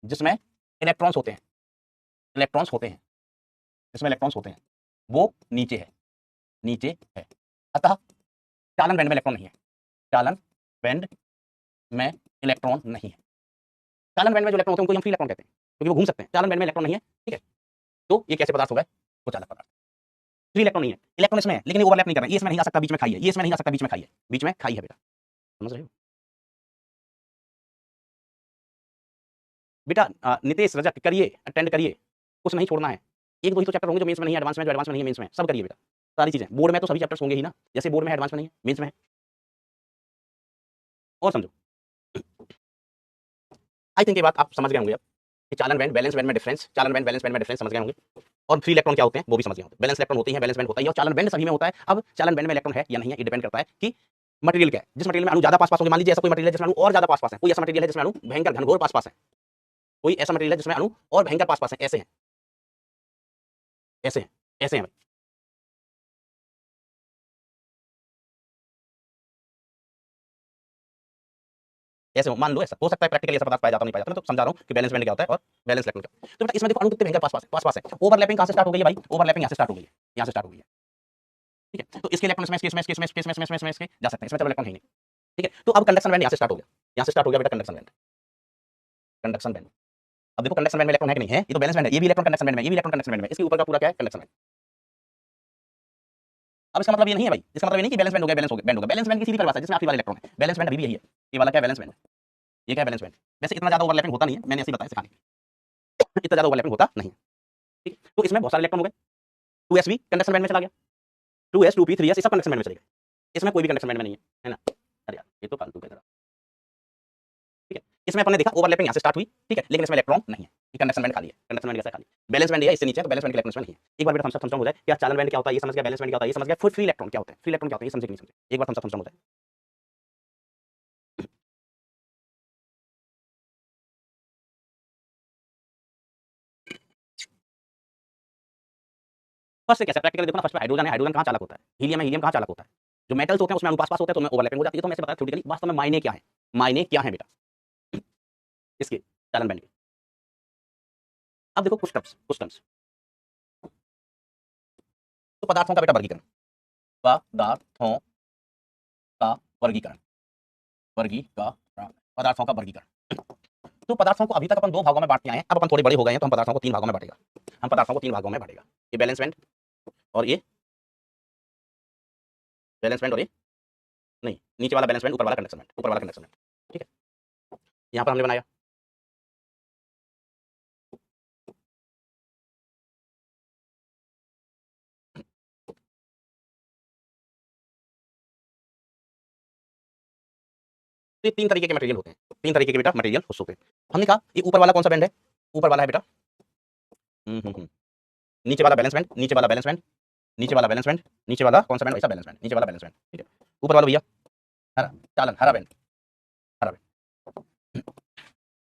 जिसमें इलेक्ट्रॉन्स होते हैं, इलेक्ट्रॉन्स होते हैं, जिसमें इलेक्ट्रॉन्स होते हैं, वो नीचे है, नीचे है। अतः चालन बैंड में इलेक्ट्रॉन नहीं है, चालन बैंड में इलेक्ट्रॉन नहीं है। चालन बैंड में जो इलेक्ट्रॉन होते हैं उनको हम फ्री इलेक्ट्रॉन कहते हैं, क्योंकि वो घूम सकते हैं, चालन बैंड में इलेक्ट्रॉन नहीं है, ठीक है। तो ये कैसे पदार्थ हो गए, वो चालक पदार्थ, फ्री इलेक्ट्रॉन नहीं है, इलेक्ट्रॉन इसमें है लेकिन ये ओवरलैप नहीं कर रहे हैं, ये इसमें नहीं जा सकता, बीच में खाई है, ये इसमें नहीं जा सकता, बीच में खाई है, बीच में खाई है बेटा, समझ रहे हो बेटा। नितेश रजक करिए, अटेंड करिए, कुछ नहीं छोड़ना है, एक दो ही तो चैप्टर होंगे जो मेंस में नहीं है, एडवांस में, जो एडवांस में नहीं है मेंस में, सब करिए बेटा, सारी चीजें। बोर्ड में तो सभी चैप्टर्स होंगे ही ना, जैसे बोर्ड में एडवांस में नहीं है, मेंस में है। और समझो, आई थिंक ये बात आप समझ गए होंगे अब कि चालन बैंड वैलेंस बैंड में डिफरेंस, चालन बैंड वैलेंस बैंड में डिफरेंस समझ गए होंगे, और फ्री इलेक्ट्रॉन क्या होते हैं वो भी समझ गए होंगे। वैलेंस इलेक्ट्रॉन होती है, वैलेंस बैंड होता है, और चालन बैंड सभी में होता है। अब चालन बैंड में इलेक्ट्रॉन है या नहीं है, ये डिपेंड करता है कि मटेरियल क्या है, जिस मटेरियल में अणु ज्यादा पास होंगे, मान लीजिए ऐसा कोई मटेरियल है जिसमें अणु और ज्यादा पास है, कोई ऐसा मटेरियल है जिसमें अणु भयंकर घनघोर पास है, कोई ऐसा मटेरियल है जिसमें अणु और भयंकर पास है, ऐसे हैं, ऐसे हैं, ऐसे हैं भाई। ऐसे हो, मान लो ऐसा हो सकता है, प्रैक्टिकली ऐसा पदार्थ पाया जाता नहीं पाया जाता, मैं तो समझा रहा हूँ कि बैलेंस बैंड क्या होता है और बैलेंस इलेक्ट्रॉन क्या। तो बेटा इसमें देखो अणु कितने भयंकर पास है। ओवरलैपिंग कहाँ से स्टार्ट हो गई है भाई, ओवरलैपिंग यहाँ से स्टार्ट हो गई है, यहाँ से स्टार्ट हो गई है, ठीक है। तो इसके इलेक्ट्रॉन इसमें जा सकते हैं, इसमें तो इलेक्ट्रॉन है नहीं, ठीक है। तो अब कंडक्शन बैंड यहाँ से स्टार्ट हो गया, यहाँ से स्टार्ट हो गया बेटा कंडक्शन बैंड, कंडक्शन बैंड। अब देखो कंडक्शन बैंड में इलेक्ट्रॉन है कि नहीं है, ये तो बैलेंस बैंड है, ये भी इलेक्ट्रॉन कंडक्शन बैंड में, ये भी इलेक्ट्रॉन कंडक्शन बैंड में, इसके ऊपर का पूरा क्या है, कंडक्शन बैंड। अब इसका मतलब ये नहीं है भाई, इसका मतलब ये नहीं कि बैलेंस बैंड हो गया, बैलेंस हो गया, बैंड हो गया, बैलेंस बैंड की सीधी परिभाषा जिसमें आखिरी वाला इलेक्ट्रॉन है, बैलेंस बैंड अभी भी यही है, ये वाला क्या है, बैलेंस बैंड, ये क्या है, बैलेंस बैंड। वैसे इतना ज्यादा ओवरलैपिंग होता नहीं है, मैंने ऐसे ही बताया सिखाने, इतना ज्यादा ओवरलैपिंग होता नहीं है, ठीक है। तो इसमें बहुत सारे इलेक्ट्रॉन हो गए, 2s भी कंडक्शन बैंड में चला गया, 2s 2p 3s ये सब कंडक्शन बैंड में चले गए, इसमें कोई भी कंडक्शन बैंड में नहीं है ना। अरे यार ये तो फालतू है जरा, ठीक है। इसमें अपन ने देखा ओवरलैपिंग यहाँ से स्टार्ट हुई, ठीक है, लेकिन इसमें इलेक्ट्रॉन नहीं है, ये कंडक्शन बैंड खाली है, कंडक्शन बैंड कैसा खाली, बैलेंस बैंड है इससे नीचे, तो बैलेंस बैंड के इलेक्ट्रॉन नहीं है। एक बार बेटा थम्स अप हो जाए, क्या चालन बैंड क्या होता है ये समझ गया, बैलेंस बैंड क्या होता है ये समझ गया, फिर फ्री इलेक्ट्रॉन क्या होता है, फ्री इलेक्ट्रॉन क्या होता है ये समझे कि नहीं समझे, एक बार थम्स अप हो जाए। फर्स्ट से कैसे प्रैक्टिकली देखो ना, फर्स्ट में हाइड्रोजन है, हाइड्रोजन कहाँ चालक होता है, हीलियम है, हीलियम कहाँ चालक होता है, जो मेटल्स होते हैं उसमें अनुपास पास होते हैं तो उनमें ओवरलैपिंग हो जाती है, तो मैं ऐसे बताया थ्योरेटिकली, वास्तव में मायने क्या है, मायने क्या है बेटा इसके चालन बैंड के। अब देखो कुछ टर्म्स, तो पदार्थों का बेटा वर्गीकरण, पदार्थों का वर्गीकरण, पदार्थों का वर्गीकरण। तो पदार्थों को अभी तक अपन दो भागों में बांटते आए हैं, अब अपन थोड़े बड़े हो गए हैं तो हम पदार्थों को तीन भागों में बांटेगा, हम पदार्थों को तीन भागों में बांटेगा, ये बैलेंस बैंड और ये बैलेंस बैंड और ये नहीं, नीचे वाला बैलेंस बैंड, ऊपर वाला कंडक्शन बैंड, ऊपर वाला कंडक्शन बैंड। ठीक है, यहाँ पर हमने बनाया तो ये तीन तरीके के मटेरियल होते हैं, तीन तरीके के बेटा मटेरियल हो सकते हैं। हमने कहा ये ऊपर वाला कौन सा बैंड है, ऊपर वाला है बेटा नीचे वाला बैलेंस बैंड, नीचे वाला बैलेंस बैंड, नीचे वाला बैलेंस बैंड, नीचे वाला कौन सा बैंड, ऐसा बैलेंस बैंड, नीचे वाला बैलेंस बैंड। ठीक है, ऊपर वाला भैया हरा चालन, हरा बैंड, हरा बैंड।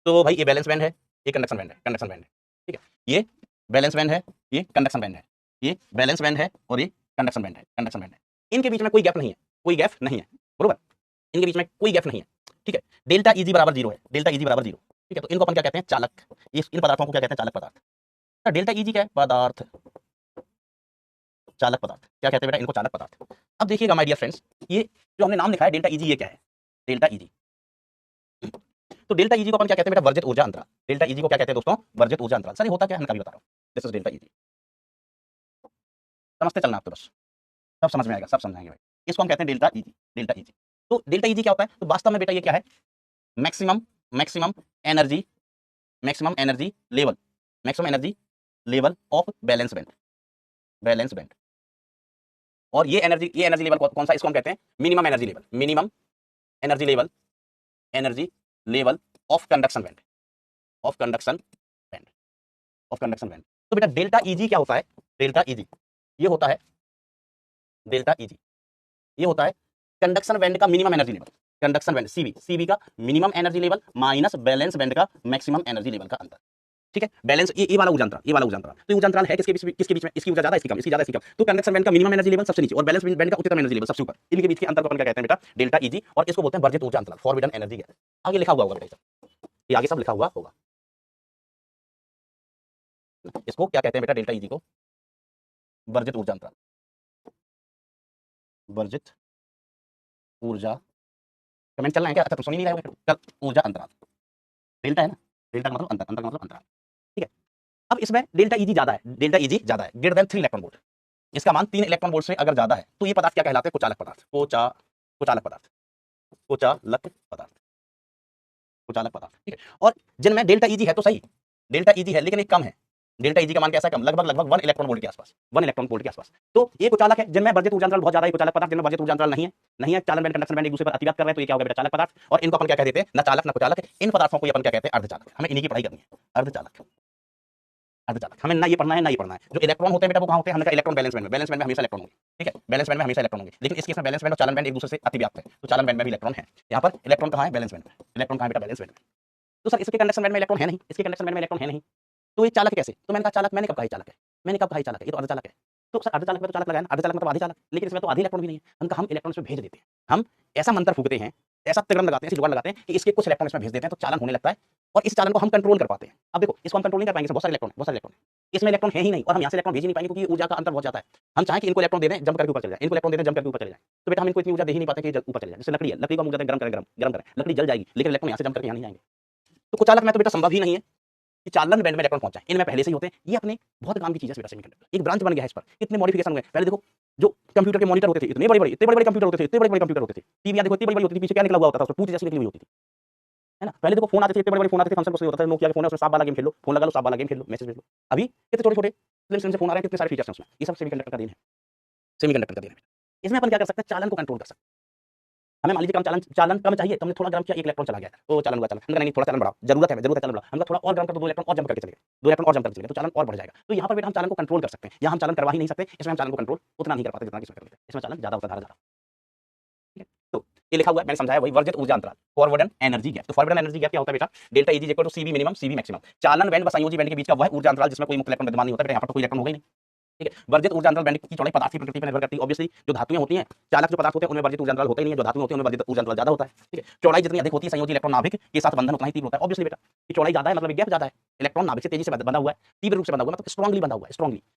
तो भाई ये बैलेंस बैंड है, ये कंडक्शन बैंड है, कंडक्शन बैंड है। ठीक है, ये बैलेंस बैंड है, ये कंडक्शन बैंड है, ये बैलेंस बैंड है और ये कंडक्शन बैंड है, कंडक्शन बैंड है। इनके बीच में कोई गैप नहीं है, कोई गैप नहीं है, बरोबर, इनके बीच में कोई गैप नहीं है। ठीक है, डेल्टा ईजी बराबर 0 है, डेल्टा ईजी बराबर 0। ठीक है, तो इनको अपन क्या कहते हैं, चालक। इन पदार्थों को क्या कहते हैं, चालक पदार्थ। तो डेल्टा ईजी क्या है, पदार्थ, चालक पदार्थ। क्या कहते हैं बेटा इनको, चालक पदार्थ। अब देखिएगा माय डियर फ्रेंड्स, ये जो हमने नाम लिखा है डेल्टा ईजी, ये क्या है, डेल्टा ईजी। तो डेल्टा ईजी को अपन क्या कहते हैं बेटा, वर्जित ऊर्जा अंतराल। डेल्टा ईजी को क्या कहते हैं दोस्तों, वर्जित ऊर्जा अंतराल। सर ये होता क्या है, मैं कभी बता रहा हूँ। दिस इज डेल्टा ईजी, समझते चलना आप तो बस, सब समझ में आएगा, सब समझाएंगे भाई। इसको हम कहते हैं डेल्टा ईजी, डेल्टा ईजी। तो डेल्टा ईजी क्या होता है, तो वास्तव में बेटा ये क्या है, maximum maximum energy, maximum energy level, maximum energy level of balance band, balance band. और ये एनर्जी लेवल कौन सा, इसको हम कहते हैं minimum energy level, minimum energy level, energy level of conduction band, of conduction band, of conduction band. तो बेटा डेल्टा ईजी क्या होता है, डेल्टा ईजी ये होता है, डेल्टा ईजी ये होता है कंडक्शन बैंड का minimum energy level, conduction band CB, CB का minimum energy level minus valence band का मैक्सिमम एनर्जी लेवल का अंतर। ठीक है, बैलेंस ये वाला ऊर्जा अंतराल, ये वाला ऊर्जा अंतराल। तो ऊर्जा अंतराल है किसके बीच में, इसकी ऊर्जा ज्यादा, इसकी कम, इसकी ज्यादा, इसकी कम। तो कंडक्शन बैंड का मिनिमम एनर्जी लेवल सबसे नीचे और बैलेंस बैंड का उच्चतम एनर्जी लेवल सबसे ऊपर। इनके बीच के अंतर को अपन क्या कहते हैं बेटा, डेल्टा ईजी। और इसको बोलते हैं वर्जित ऊर्जा अंतराल, फॉरबिडन एनर्जी गैप। आगे लिखा हुआ होगा बेटा, ये आगे सब लिखा हुआ होगा। इसको क्या कहते हैं बेटा, डेल्टा ईजी को वर्जित ऊर्जा अंतराल, वर्जित ऊर्जा। कमेंट चलना है क्या, अच्छा तुम सुन ही नहीं रहे हो, ऊर्जा अंतराल, डेल्टा है ना, डेल्टा का मतलब अंतर, अंतर का मतलब अंतराल। ठीक है, अब इसमें डेल्टा ईजी ज्यादा है, डेल्टा ईजी ज्यादा है, ग्रेटर देन 3 इलेक्ट्रॉन वोल्ट। इसका मान 3 इलेक्ट्रॉन वोल्ट से अगर ज्यादा है तो ये पदार्थ क्या कहलाते हैं, कुचालक पदार्थ, कुचालक पदार्थ, कुचालक पदार्थ, कुचालक पदार्थ। ठीक है, और जिनमें डेल्टा ईजी है तो सही, डेल्टा ईजी है लेकिन एक कम है, डेल्टा ईजी का मान कैसा कम, लगभग 1 इलेक्ट्रॉन वोल्ट के आसपास, 1 इलेक्ट्रॉन वोल्ट के आसपास। तो ये कुचालक है, जिनमें वर्जित ऊर्जा अंतराल बहुत ज्यादा है, कुचालक पदार्थ। जिनमें वर्जित ऊर्जा अंतराल नहीं है, चालन बैंड कंडक्शन बैंड एक दूसरे पर अतिव्याप्त कर रहे हैं, तो ये क्या होगा बेटा, चालक पदार्थ। और इनको अपन क्या कह देते हैं, ना चालक ना कुचालक। इन पदार्थों को अपन क्या कहते हैं, अर्धचालक। हमें इन्हीं की पढ़ाई करनी है, अर्धचालक, अर्धचालक। हमें ना ये पढ़ना है ना ये पढ़ना है। जो इलेक्ट्रॉन होते हैं बेटा वो कहाँ होते हैं, हमने कहा इलेक्ट्रॉन बैलेंस बैंड में, बैलेंस बैंड में हमेशा इलेक्ट्रॉन होंगे। ठीक है, बैलेंस बैंड में हमेशा इलेक्ट्रॉन होंगे, लेकिन इसके बैलेंस बैंड और चालन बैंड एक दूसरे से अतिव्याप्त है, तो चालन बैंड में भी इलेक्ट्रॉन है। यहाँ पर इलेक्ट्रॉन कहाँ है, बैलेंस बैंड में। इलेक्ट्रॉन कहाँ है बेटा, बैलेंस बैंड में। तो सर इसके कंडक्शन बैंड में इलेक्ट्रॉन है नहीं, इसके कंडक्शन बैंड में इलेक्ट्रॉन है नहीं, तो ये चालक कैसे। तो मैंने कहा चालक, मैंने कब कहा चालक है, मैंने कब कहा चालक है, ये तो अर्धचालक है। तो सर अर्धचालक में तो चालक लगाया ना, अर्धचालक मतलब आधी चालक, लेकिन इसमें तो आधी इलेक्ट्रॉन भी नहीं है। हम इलेक्ट्रॉन इसमें भेज देते हैं, हम ऐसा मंत्र फूकते हैं, ऐसा तिगड़म लगाते हैं, ऐसी जुगाड़ लगाते हैं कि इसके कुछ इलेक्ट्रॉन इसमें भेज देते हैं, तो चालन होने लगता है। और इस चालन को हम कंट्रोल कर पाते हैं। अब देखो इसको हम कंट्रोल नहीं कर पाएंगे, बहुत सारे इलेक्ट्रॉन, बहुत सारे इलेक्ट्रॉन, इसमें इलेक्ट्रॉन है ही नहीं, और हम यहाँ से इलेक्ट्रॉन भेज ही नहीं पाएंगे क्योंकि ऊर्जा का अंतर बहुत जाता है। हम चाहें कि इनको इलेक्ट्रॉन दे दें, जंप करके ऊपर चले जाए, इनको इलेक्ट्रॉन दे दें, जंप करके ऊपर चले जाए, तो बेटा हम इनको इतनी ऊर्जा दे ही नहीं पाते कि ऊपर चले जाए। जैसे लकड़ी है, लकड़ी को हम ऊर्जा गरम करें, गरम करें, लकड़ी जल जाएगी, लेकिन इलेक्ट्रॉन यहाँ से जंप करके यहाँ नहीं जाएंगे। तो कुचालक में तो बेटा संभव ही नहीं है कि चालन बैंड में इलेक्ट्रॉन पहुंचा, इनमें पहले से ही होते हैं। ये अपने बहुत काम की चीज है बेटा, सेमीकंडक्टर एक ब्रांच बन गया है इस पर, कितने मॉडिफिकेशन हुए। पहले देखो जो कंप्यूटर के मॉनिटर होते थे, इतने बड़े कंप्यूटर होते थे, इतने बड़े कंप्यूटर होते थे। टीवी देखो इतनी बड़ी होती थी, पीछे क्या निकला हुआ होता था, उसमें पूंछ जैसी निकली हुई होती थी, है ना। पहले देखो फोन आते थे, इतने बड़े फोन आते थे, फंक्शन कुछ होता था, नोकिया के फोन है, उसमें सांप वाला गेम खेल लो, फोन लगा लो, सांप वाला गेम खेल लो, मैसेज भेज लो। अभी कितने छोटे छोटे स्लिम से फोन आ रहे हैं, कितने सारे फीचर्स हैं उसमें। ये सब सेमीकंडक्टर का देन है, सेमीकंडक्टर का देन है। इसमें अपन क्या कर सकते हैं, चालन को कंट्रोल कर सकते हैं। हमें मान लीजिए चालन कम चाहिए, तो हमने थोड़ा गर्म किया, 1 इलेक्ट्रॉन चला गया, तो चालन हुआ, चालन नहीं, थोड़ा चालन बढ़ाओ, जरूरत है चालन बढ़ाओ, हमने थोड़ा और गर्म कर, 2 इलेक्ट्रॉन और जंप करके चले गए, 2 इलेक्ट्रॉन और जंप करके चले गए, तो चालन और बढ़ जाएगा। तो यहाँ पर बेटा हम चालन को कंट्रोल कर सकते हैं, यहाँ हम चालन करवा ही नहीं सकते, इसमें हम चालन को कंट्रोल उतना नहीं कर पाते जितना इसमें कर लेते हैं। इसमें चालन ज्यादा होता है, धारा ज्यादा। ठीक है, तो ये लिखा हुआ है, मैंने समझाया वही वर्जित ऊर्जा अंतराल, फॉरवर्ड एनर्जी गैप। तो फॉरवर्ड एनर्जी गैप क्या होता है बेटा, delta Eg equal to CB minimum CB maximum. चालन बैंड व संयोजी बैंड के बीच का वह ऊर्जा अंतराल जिसमें कोई मुक्त इलेक्ट्रॉन विद्यमान नहीं होता। बेटा यहाँ पर तो कोई इलेक्ट्रॉन होगा ही नहीं। ठीक है, वर्जित ऊर्जा अंतराल बैंड की चौड़ाई पदार्थ की प्रकृति पर निर्भर करती है। ऑब्वियसली जो धातुएं होती हैं, चालक जो पदार्थ होते हैं उनमें वर्जित ऊर्जा अंतराल होता ही नहीं है, जो धातुएं होती हैं उनमें वर्जित ऊर्जा अंतराल ज्यादा होता है। ठीक है, चौड़ाई जितनी अधिक होती है संयोजी इलेक्ट्रॉन नाभिक के साथ बंधन उतना ही तीव्र होता है। ऑब्वियसली बेटा कि चौड़ाई ज्यादा है मतलब गैप ज्यादा है, इलेक्ट्रॉन नाभिक से तेजी से बंधा हुआ है, तीव्र रूप से बंधा हुआ है, मतलब स्ट्रांगली बंधा हुआ है,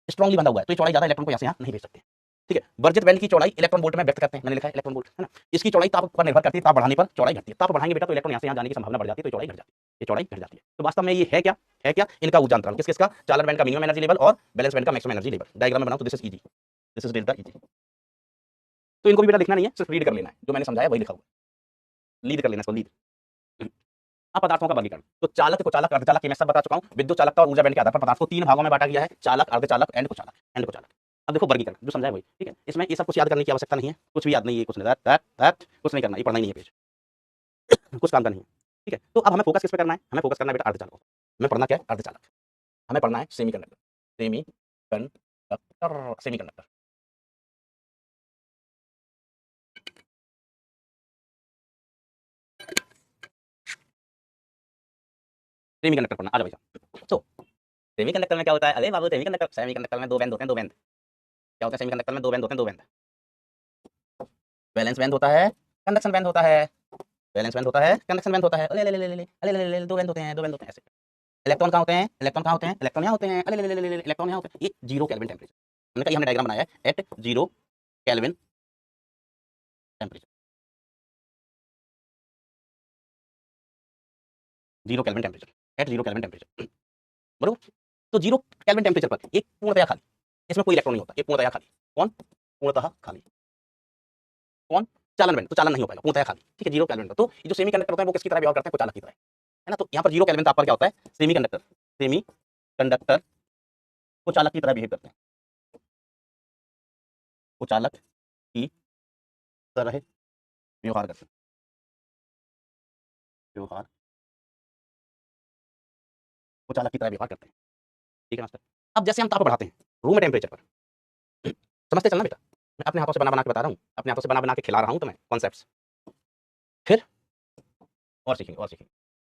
स्ट्रांगली बंधा हुआ है, तो ये चौड़ाई ज्यादा, इलेक्ट्रॉन को यहाँ से यहाँ नहीं भेज सकते। ठीक है, वर्जित बैंड की चौड़ाई इलेक्ट्रॉन वोल्ट में व्यक्त करते हैं, मैंने लिखा है इलेक्ट्रॉन वोल्ट, है ना। इसकी चौड़ाई ताप पर निर्भर करती है, ताप बढ़ाने पर चौड़ाई घटती है, ताप बढ़ाएंगे बेटा तो इलेक्ट्रॉन यहाँ से यहाँ जाने की संभावना बढ़ जाती है, तो चौड़ाई घट जाती है, ये चौड़ाई घट जाती है। तो वास्तव में ये है क्या इनका ऊर्जा अंतराल, किसका, चालन बैंड का मिनिमम एनर्जी लेवल और बैलेंस बैंड का मैक्सिमम एनर्जी लेवल। डायग्राम में बनाऊं तो this is easy, this is delta easy. तो इनको भी बेटा लिखना नहीं है, सिर्फ रीड कर लेना है, जो मैंने समझाया वही लिखा हुआ है, लीड कर लेना इसको, लीड। अब पदार्थों का वर्गीकरण, तो चालक को चालक, अर्धचालक, मैं सब बता चुका हूँ। विद्युत चालकता और ऊर्जा बैंड के आधार पर पदार्थ को 3 भागों में बांटा गया है, चालक, अर्धचालक, एंड कुचालक, एंड कुचालक। अब देखो वर्गीकरण जो समझाया वही, ठीक है। इसमें ये सब कुछ याद करने की आवश्यकता नहीं है, कुछ भी याद नहीं है, कुछ नहीं, कुछ नहीं करना, ये पढ़ना ही नहीं है पेज, कुछ काम का नहीं है, ठीक है। तो अब हमें फोकस किस पे करना है, हमें फोकस करना है बेटा अर्धचालक। हमें पढ़ना क्या है, अर्धचालक। हमें पढ़ना है सेमीकंडक्टर, सेमीकंडक्टर, सेमीकंडक्टर। सेमीकंडक्टर पढ़ना, आ जाओ भाई। तो सेमीकंडक्टर में क्या होता है, अरे बाबू सेमीकंडक्टर में दो बैंड होते हैं, दो बैंड क्या होता है, सेमीकंडक्टर में दो बैंड होते हैं, दो बैंड। वैलेंस बैंड होता है, कंडक्शन बैंड होता है, वैलेंस बैंड होता है, कंडक्शन बैंड होता है, ले ले ले ले ले ले ले ले, दो बैंड होते हैं, दो बैंड होते हैं ऐसे। इलेक्ट्रॉन कहाँ होते हैं, इलेक्ट्रॉन कहाँ होते हैं, इलेक्ट्रॉन यहाँ होते हैं, अरे ले ले ले ले, इलेक्ट्रॉन यहाँ होते हैं। ये 0 केल्विन टेम्परेचर, हमने कहा हमने डायग्राम बनाया है at 0 kelvin temperature, 0 kelvin temperature, at 0 kelvin temperature, बरोबर। तो 0 केल्विन टेम्परेचर पर एक पूर्णतया खाली, इसमें कोई इलेक्ट्रॉन नहीं होता, एक पूर्णतया खाली, कौन, पूर्णतः खाली, कौन, चालन बैंड, तो चालन नहीं हो पाएगा, पूर्णतः खाली, ठीक है। 0 केल्विन। तो ये जो सेमीकंडक्टर होता है वो किसकी तरह व्यवहार करते हैं, कुचालक की तरह, है ना। तो यहाँ पर 0 केल्विन ताप पर क्या होता है, सेमीकंडक्टर, सेमीकंडक्टर कुचालक की तरह बिहेव करते हैं, कुचालक की तरह व्यवहार करते हैं, व्यवहार कुचालक की तरह व्यवहार करते हैं, ठीक है मास्टर। अब जैसे हम ताप बढ़ाते हैं रूम टेम्परेचर पर, समझते चलना बेटा, मैं अपने हाथों से बना बना के बता रहा हूँ, अपने हाथों से बना बना के खिला रहा हूँ तुम्हें कॉन्सेप्ट्स, फिर और सीखेंगे, और सीखेंगे,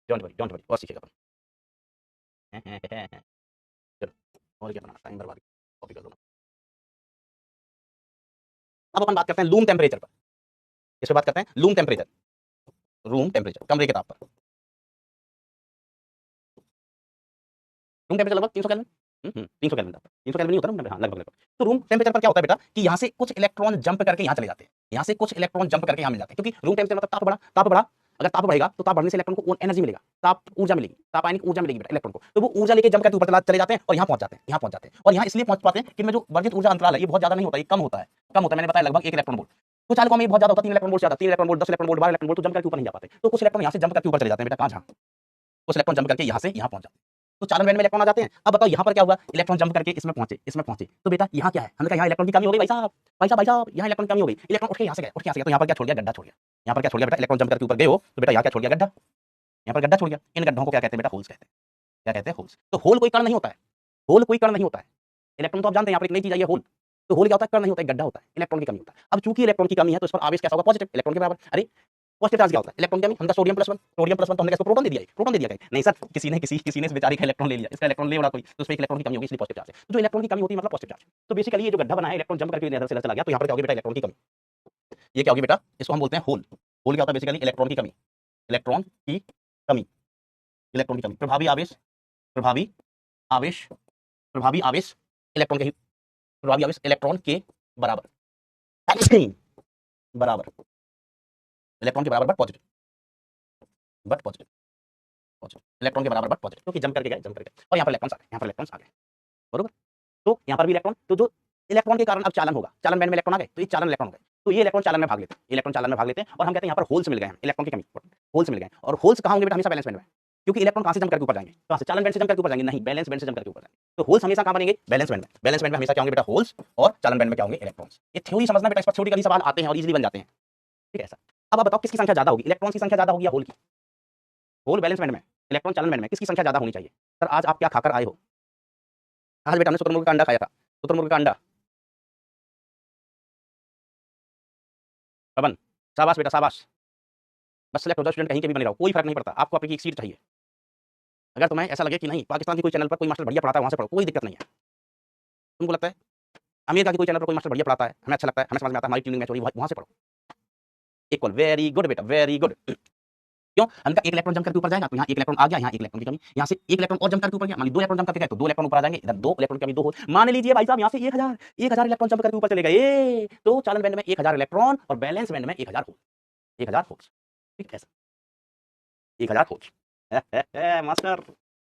डोंट वरी, और सीखेगा अपन। चलो और क्या बनाना, टाइम बर्बाद, कॉपी कर दो। अब अपन बात करते हैं लूम टेम्परेचर पर, इस पर बात करते हैं लूम टेम्परेचर, रूम टेम्परेचर, कमरे के ताप पर, रूम टेम्परेचर लगभग 300 केल्विन, 300 केल्विन ताप, 300 केल्विन नहीं होता ना, हाँ लगभग लगभग। तो रूम टेम्परेचर पर क्या होता है बेटा कि यहाँ से कुछ इलेक्ट्रॉन जंप करके यहाँ चले जाते हैं, यहाँ से कुछ इलेक्ट्रॉन जंप करके यहाँ मिल जाते हैं, क्योंकि रूम टेम्परेचर मतलब ताप बढ़ा, ताप बढ़ा, अगर ताप बढ़ेगा तो ताप बढ़ने से इलेक्ट्रॉन को एनर्जी मिलेगा, ताप ऊर्जा मिलेगी, ताप आयनिक ऊर्जा मिलेगी बेटा इलेक्ट्रॉन को, तो वो ऊर्जा लेके जंप करके ऊपर चले जाते हैं और यहाँ पहुंच जाते हैं, यहाँ पहुंच जाते हैं। और यहाँ इसलिए पहुंच पाते हैं कि में जो वर्जित ऊर्जा अंतराल है ये बहुत ज्यादा नहीं होता, ये कम होता है, कम होता है, मैंने बताया लगभग 1 इलेक्ट्रॉन वोल्ट। तो चालकों में बहुत ज्यादा होता है, 3 इलेक्ट्रॉन वोल्ट से ज्यादा, 3 electron volt, 10 electron volt, 12 electron volt, तो जंप करके ऊपर नहीं जा पाते। तो कुछ इलेक्ट्रॉन यहाँ से जंप करके ऊपर चले जाते हैं बेटा, कहाँ, जहाँ कुछ इलेक्ट्रॉन जंप करके यहाँ से यहाँ पहुंच जाते हैं, तो चालन बैंड में इलेक्ट्रॉन आ जाते हैं। अब बताओ यहाँ पर क्या हुआ, इलेक्ट्रॉन जंप करके इसमें पहुंचे, इसमें पहुंचे, तो बेटा यहाँ क्या है, हमने कहा यहाँ इलेक्ट्रॉन की कमी हो गई भाई साहब, भाई साहब, भाई साहब, यहाँ इलेक्ट्रॉन की कमी हो गई, इलेक्ट्रॉन उठ के यहाँ से गया, उठ के यहाँ से गया, तो यहाँ पर क्या छोड़ गया, गड्ढा छोड़ गया, यहाँ पर क्या छोड़ गया बेटा, इलेक्ट्रॉन जंप करके ऊपर गए हो तो बेटा यहाँ क्या छोड़ गया, गड्ढा, यहाँ पर गड्ढा छोड़ गया। इन गड्ढों को क्या कहते हैं बेटा, होल्स कहते हैं, क्या कहते हैं, होल्स। तो होल कोई कण नहीं होता है, होल कोई कण नहीं होता है, इलेक्ट्रॉन तो आप जानते हैं यहाँ पर एक नई चीज आई है होल, तो होल क्या होता है, कण नहीं होता है, गड्ढा होता है, इलेक्ट्रॉन की कमी होता है। अब चूंकि इलेक्ट्रॉन की कमी है तो इस पर आवेश कैसा होगा, पॉजिटिव, इलेक्ट्रॉन के बराबर। अरे पॉजिटिव चार्ज क्या होता है, इलेक्ट्रॉन की कमी, हमने सोडियम प्लस 1, सोडियम प्लस 1 तो हमने कैसे प्रोटॉन दे दिया, प्रोटॉन दे दिया क्या, नहीं सर, किसी ने इस बेचारे का इलेक्ट्रॉन ले लिया, इसका इलेक्ट्रॉन ले उड़ा कोई, तो उसमें इलेक्ट्रॉन की कमी होगी, इसलिए पॉजिटिव चार्ज है। तो जो इलेक्ट्रॉन की कमी होती है मतलब पॉजिटिव चार्ज। तो बेसिकली ये जो गड्ढा बना है, इलेक्ट्रॉन जंप करके इधर से चला गया, तो यहाँ पर क्या होगी बेटा, इलेक्ट्रॉन की कमी, ये क्या होगी बेटा, इसको हम बोलते हैं होल। होल क्या होता है बेसिकली, इलेक्ट्रॉन की कमी, इलेक्ट्रॉन की कमी, इलेक्ट्रॉन की कमी। प्रभावी आवेश, प्रभावी आवेश, प्रभावी आवेश इलेक्ट्रॉन के, प्रभावी आवेश इलेक्ट्रॉन के बराबर, बराबर, इलेक्ट्रॉन के बराबर but positive, but positive, positive, electron के बराबर बट पॉजिटिव, क्योंकि जंप करके गए, जंप करके गए, और यहाँ पर इलेक्ट्रॉन्स आ गए, यहाँ पर इलेक्ट्रॉन्स आ गए, बरोबर। तो यहाँ पर भी इलेक्ट्रॉन, तो जो इलेक्ट्रॉन के कारण अब चालन होगा, चालन बैंड में इलेक्ट्रॉन आ गए, तो ये चालन इलेक्ट्रॉन हो गए, तो ये इलेक्ट्रॉन चालन में भाग लेते हैं, इलेक्ट्रॉन चालन में भाग लेते हैं, और हम कहते हैं यहाँ पर होल्स मिल गए हैं, इलेक्ट्रॉन की कमी, होल्स मिल गए। और होल्स कहाँ होंगे बेटा, हमेशा बैलेंस बैंड में, क्योंकि इलेक्ट्रॉन कहाँ से जंप करके ऊपर जाएंगे, कहाँ से, चालन बैंड से जंप करके ऊपर जाएंगे, नहीं, बैलेंस बैंड से जंप करके ऊपर जाएंगे। तो होल्स हमेशा कहाँ बनेंगे, बैलेंस बैंड में, बैलेंस बैंड में हमेशा क्या होंगे बेटा, होल्स, और चालन बैंड में क्या होंगे, इलेक्ट्रॉन्स। ये थ्योरी समझना बेटा, इस पर थ्योरी सवाल आते हैं और इजीली बन जाते हैं, ठीक है सर। अब आप बताओ किसकी संख्या ज्यादा होगी, इलेक्ट्रॉन की संख्या ज्यादा होगी या होल की, होल बैलेंस बैंड में, इलेक्ट्रॉन चालन बैंड में, किसकी संख्या ज्यादा होनी चाहिए। सर आज आप क्या खाकर आए हो, आज बेटा हमने शुतुरमुर्ग का अंडा खाया था, शुतुरमुर्ग का अंडा, पवन, शाबाश बेटा शाबाश, बस सेलेक्ट हो जाओ, स्टूडेंट कहीं के भी बने रहो, कोई फर्क नहीं पड़ता, आपको आपकी एक सीट चाहिए। अगर तुम्हें ऐसा लगे कि नहीं पाकिस्तान की कोई चैनल पर कोई मास्टर बढ़िया पढ़ाता है वहां से पढ़ो, कोई दिक्कत नहीं है। तुमको लगता है अमेरिका की कोई चैनल पर कोई मास्टर बढ़िया पढ़ाता है, हमें अच्छा लगता है, हमें समझ में आता है, हमारी ट्यूनिंग मैच हो रही है, वहां से पढ़ो, इक्वल, वेरी गुड बेटा, वेरी गुड। क्यों, हमका एक इलेक्ट्रॉन जंप करके ऊपर जाएगा तो यहाँ एक इलेक्ट्रॉन आ गया, यहाँ एक इलेक्ट्रॉन की कमी, यहाँ से एक इलेक्ट्रॉन और जंप करके ऊपर गया, मान ली 2 इलेक्ट्रॉन जंप करके गए तो 2 इलेक्ट्रॉन ऊपर आ जाएंगे, इधर 2 इलेक्ट्रॉन की कमी, 2 होल। मान लीजिए भाई साहब यहाँ से 1000 इलेक्ट्रॉन जंप करके ऊपर चले गए, तो चालन बैंड में 1000 इलेक्ट्रॉन और बैलेंस बैंड में 1000 होल, 1000 होल्स, ठीक है सर, 1000 होल्स, मास्टर,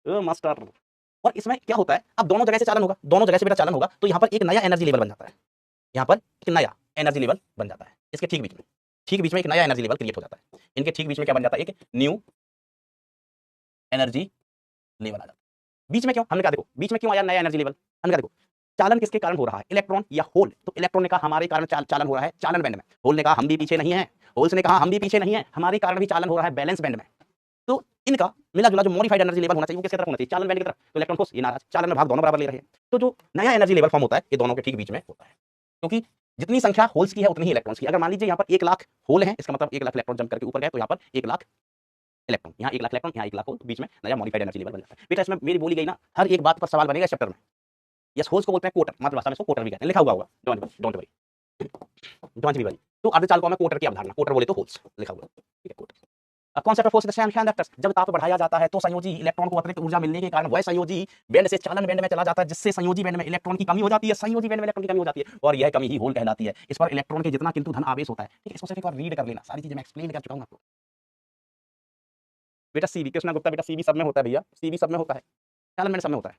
ओ मास्टर। और इसमें क्या होता है, अब दोनों जगह से चालन होगा, दोनों जगह से बेटा चालन होगा, तो यहाँ पर एक नया एनर्जी लेवल बन जाता है, यहाँ पर एक नया एनर्जी लेवल बन जाता है, इसके ठीक बीच में एक नया एनर्जी लेवल क्रिएट हो जाता है। इनके ठीक बीच में क्या बन जाता है, एक न्यू एनर्जी लेवल आ जाता है। बीच में क्यों, हमने कहा देखो बीच में क्यों आया नया एनर्जी लेवल, हमने कहा देखो चालन किसके कारण हो रहा है, इलेक्ट्रॉन या होल। तो इलेक्ट्रॉन ने कहा हमारे कारण चालन हो रहा है चालन बैंड में, होल ने कहा हम भी पीछे नहीं है, होल्स ने कहा हम भी पीछे नहीं है, हमारे कारण भी चालन हो रहा है बैलेंस बैंड में। तो इनका मिला जुला जो मॉडिफाइड एनर्जी लेवल होना चाहिए वो किसकी तरफ होना चाहिए, चालन बैंड की तरफ। तो इलेक्ट्रॉन खुश, ये नाराज, चालन में भाग दोनों बराबर ले रहे हैं। तो जो नया एनर्जी लेवल फॉर्म होता है ये दोनों के ठीक बीच में होता है, क्योंकि जितनी संख्या होल्स की है उतनी ही इलेक्ट्रॉन्स की। अगर मान लीजिए यहाँ पर 1,00,000 होल है, इसका मतलब 1,00,000 इलेक्ट्रॉन जंप करके ऊपर गए, तो यहाँ पर 1,00,000 इलेक्ट्रॉन, यहाँ 1,00,000 इलेक्ट्रॉन, यहाँ 1,00,000 होल, बीच में नया मॉडिफाइड एनर्जी लेवल बन जाता है। बेटा इसमें मेरी बोली गई ना हर एक बात पर सवाल बनेगा इस चैप्टर में। यस, होल्स को बोलते हैं कोटर, मातृभाषा में इसको कोटर भी कहते हैं, लिखा हुआ होगा, डोंट वरी। तो अर्धचालकों में कोटर की अवधारणा, कोटर बोले तो होल्स लिखा हुआ, ठीक है, कोटर। कॉन्सेप्ट ऑफ फोर्स कंडक्टर्स, जब ताप बढ़ाया जाता है तो संयोजी इलेक्ट्रॉन को अतिरिक्त ऊर्जा मिलने के कारण वह संयोजी बैंड से चालन बैंड में चला जाता है, जिससे संयोजी बैंड में इलेक्ट्रॉन की कमी हो जाती है, संयोजी बैंड में इलेक्ट्रॉन की कमी हो जाती है, और यह कमी ही होल कहलाती है। इस पर इलेक्ट्रॉन के जितना किंतु धन आवेश होता है, ठीक है, इसको सिर्फ एक बार रीड कर लेना, सारी चीजें मैं एक्सप्लेन कर चुका हूं आपको। बेटा सीबी, कृष्णा गुप्ता, बेटा सीबी सब में होता है भैया, सीबी सब में होता है, चालन बैंड सब में होता है।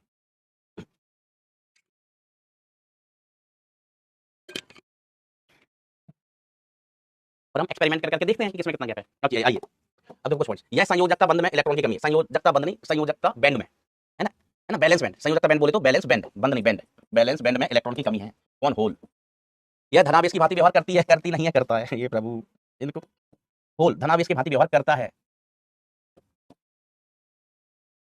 और हम एक्सपेरिमेंट करके देखते हैं कि किसमें कितना गैप है। अब आइए, अब देखो कुछ पॉइंट्स, यह संयोजकता बंध में इलेक्ट्रॉन की कमी है, संयोजकता बंध नहीं, संयोजकता बैंड में, है ना, बैलेंस बैंड, संयोजकता बैंड बोले तो बैलेंस बैंड, बंध नहीं बैंड, बैलेंस बैंड में इलेक्ट्रॉन की कमी है। कौन, होल। यह धनावेश की भांति व्यवहार करती है, करती नहीं है, करता है, ये प्रभु, इनको होल धनावेश की भांति व्यवहार करता है।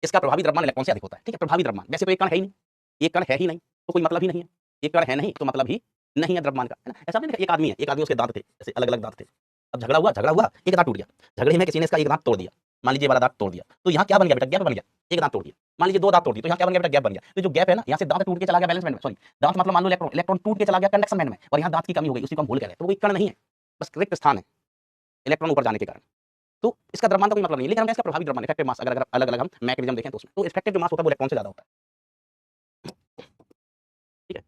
इसका प्रभावी द्रव्यमान इलेक्ट्रॉन से अधिक होता है, ठीक है, प्रभावी द्रव्यमान, वैसे तो एक कण है ही नहीं, एक कण है ही नहीं तो कोई मतलब ही नहीं है, एक कण है नहीं तो मतलब ही नहीं है द्रव्यमान का, है ना। ऐसा नहीं, एक आदमी है, एक आदमी उसके दांत थे, ऐसे अलग अलग दांत थे, अब झगड़ा हुआ, एक दांत टूट गया, झगड़े में किसी ने इसका एक दांत तोड़ दिया, मान लीजिए वाला दांत तोड़ दिया, तो यहाँ क्या बन गया बेटा, गैप बन गया, एक दांत तोड़ दिया, मान लीजिए दो दांत तोड़ दिए, तो यहाँ क्या बन गया बेटा, गैप बन गया। तो जो गैप है ना, यहाँ से दांत टूट के चला गया बैलेंस बैंड में, सॉरी दांत मतलब मान लो इलेक्ट्रॉन, इलेक्ट्रॉन टूट के चला गया कंडक्शन बैंड में, और यहाँ दांत की कमी हो गई, उसी को हम होल कह रहे हैं। तो वो कण नहीं है, बस रिक्त स्थान है इलेक्ट्रॉन ऊपर जाने के कारण। तो इसका द्रव्यमान का कोई मतलब नहीं, लेकिन हम इसका प्रभावी द्रव्यमान, इफेक्टिव मास, अगर अलग अलग हम मैकेनिज्म देखें तो उसमें तो इफेक्टिव जो मास होता है वो इलेक्ट्रॉन से ज्यादा होता है, ठीक है।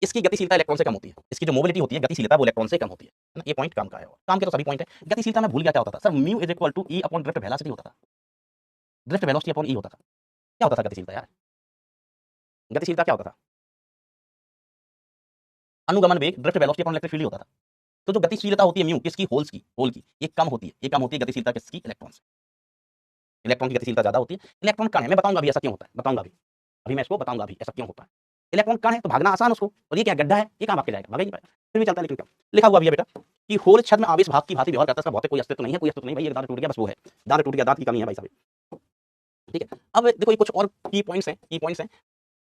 इसकी गतिशीलता इलेक्ट्रॉन से कम होती है, इसकी जो मोबिलिटी होती है, गतिशीलता, वो इलेक्ट्रॉन से कम होती है ना। ये पॉइंट काम का है, काम के तो सभी पॉइंट है। गतिशीलता में भूल गया क्या होता था sir, mu is equal to e upon drift velocity होता था, ड्रिफ्ट वेलोसिटी अपॉन ई होता था। क्या होता था गतिशीलता यार, गतिशीलता क्या होता था, अनुगमन वेग drift velocity upon electric field होता था। तो जो गतिशीलता होती है म्यू किसकी, होल की ये कम होती है, ये कम होती है गतिशीलता किसकी, इलेक्ट्रॉन से। इलेक्ट्रॉन की गतिशीलता ज्यादा होती है, इलेक्ट्रॉन कण है, मैं बताऊंगा अभी ऐसा क्यों होता है, बताऊंगा अभी मैं इसको बताऊंगा अभी ऐसा क्यों होता है। इलेक्ट्रॉन कण है तो भागना आसान उसको, और ये क्या गड्ढा है, ये कहां भाग के जाएगा, भाग ही नहीं पाएगा, फिर भी चलता है। लेकिन क्या लिखा हुआ भी है बेटा कि होल छद्म आवेश भाग की भांति व्यवहार करता है, इसका भौतिक कोई अस्तित्व नहीं है, कोई अस्तित्व नहीं भाई, एक दांत टूट गया बस वो है, दांत टूट गया, दांत की कमी है भाई साहब, ठीक है। अब देखो ये कुछ और की पॉइंट्स हैं,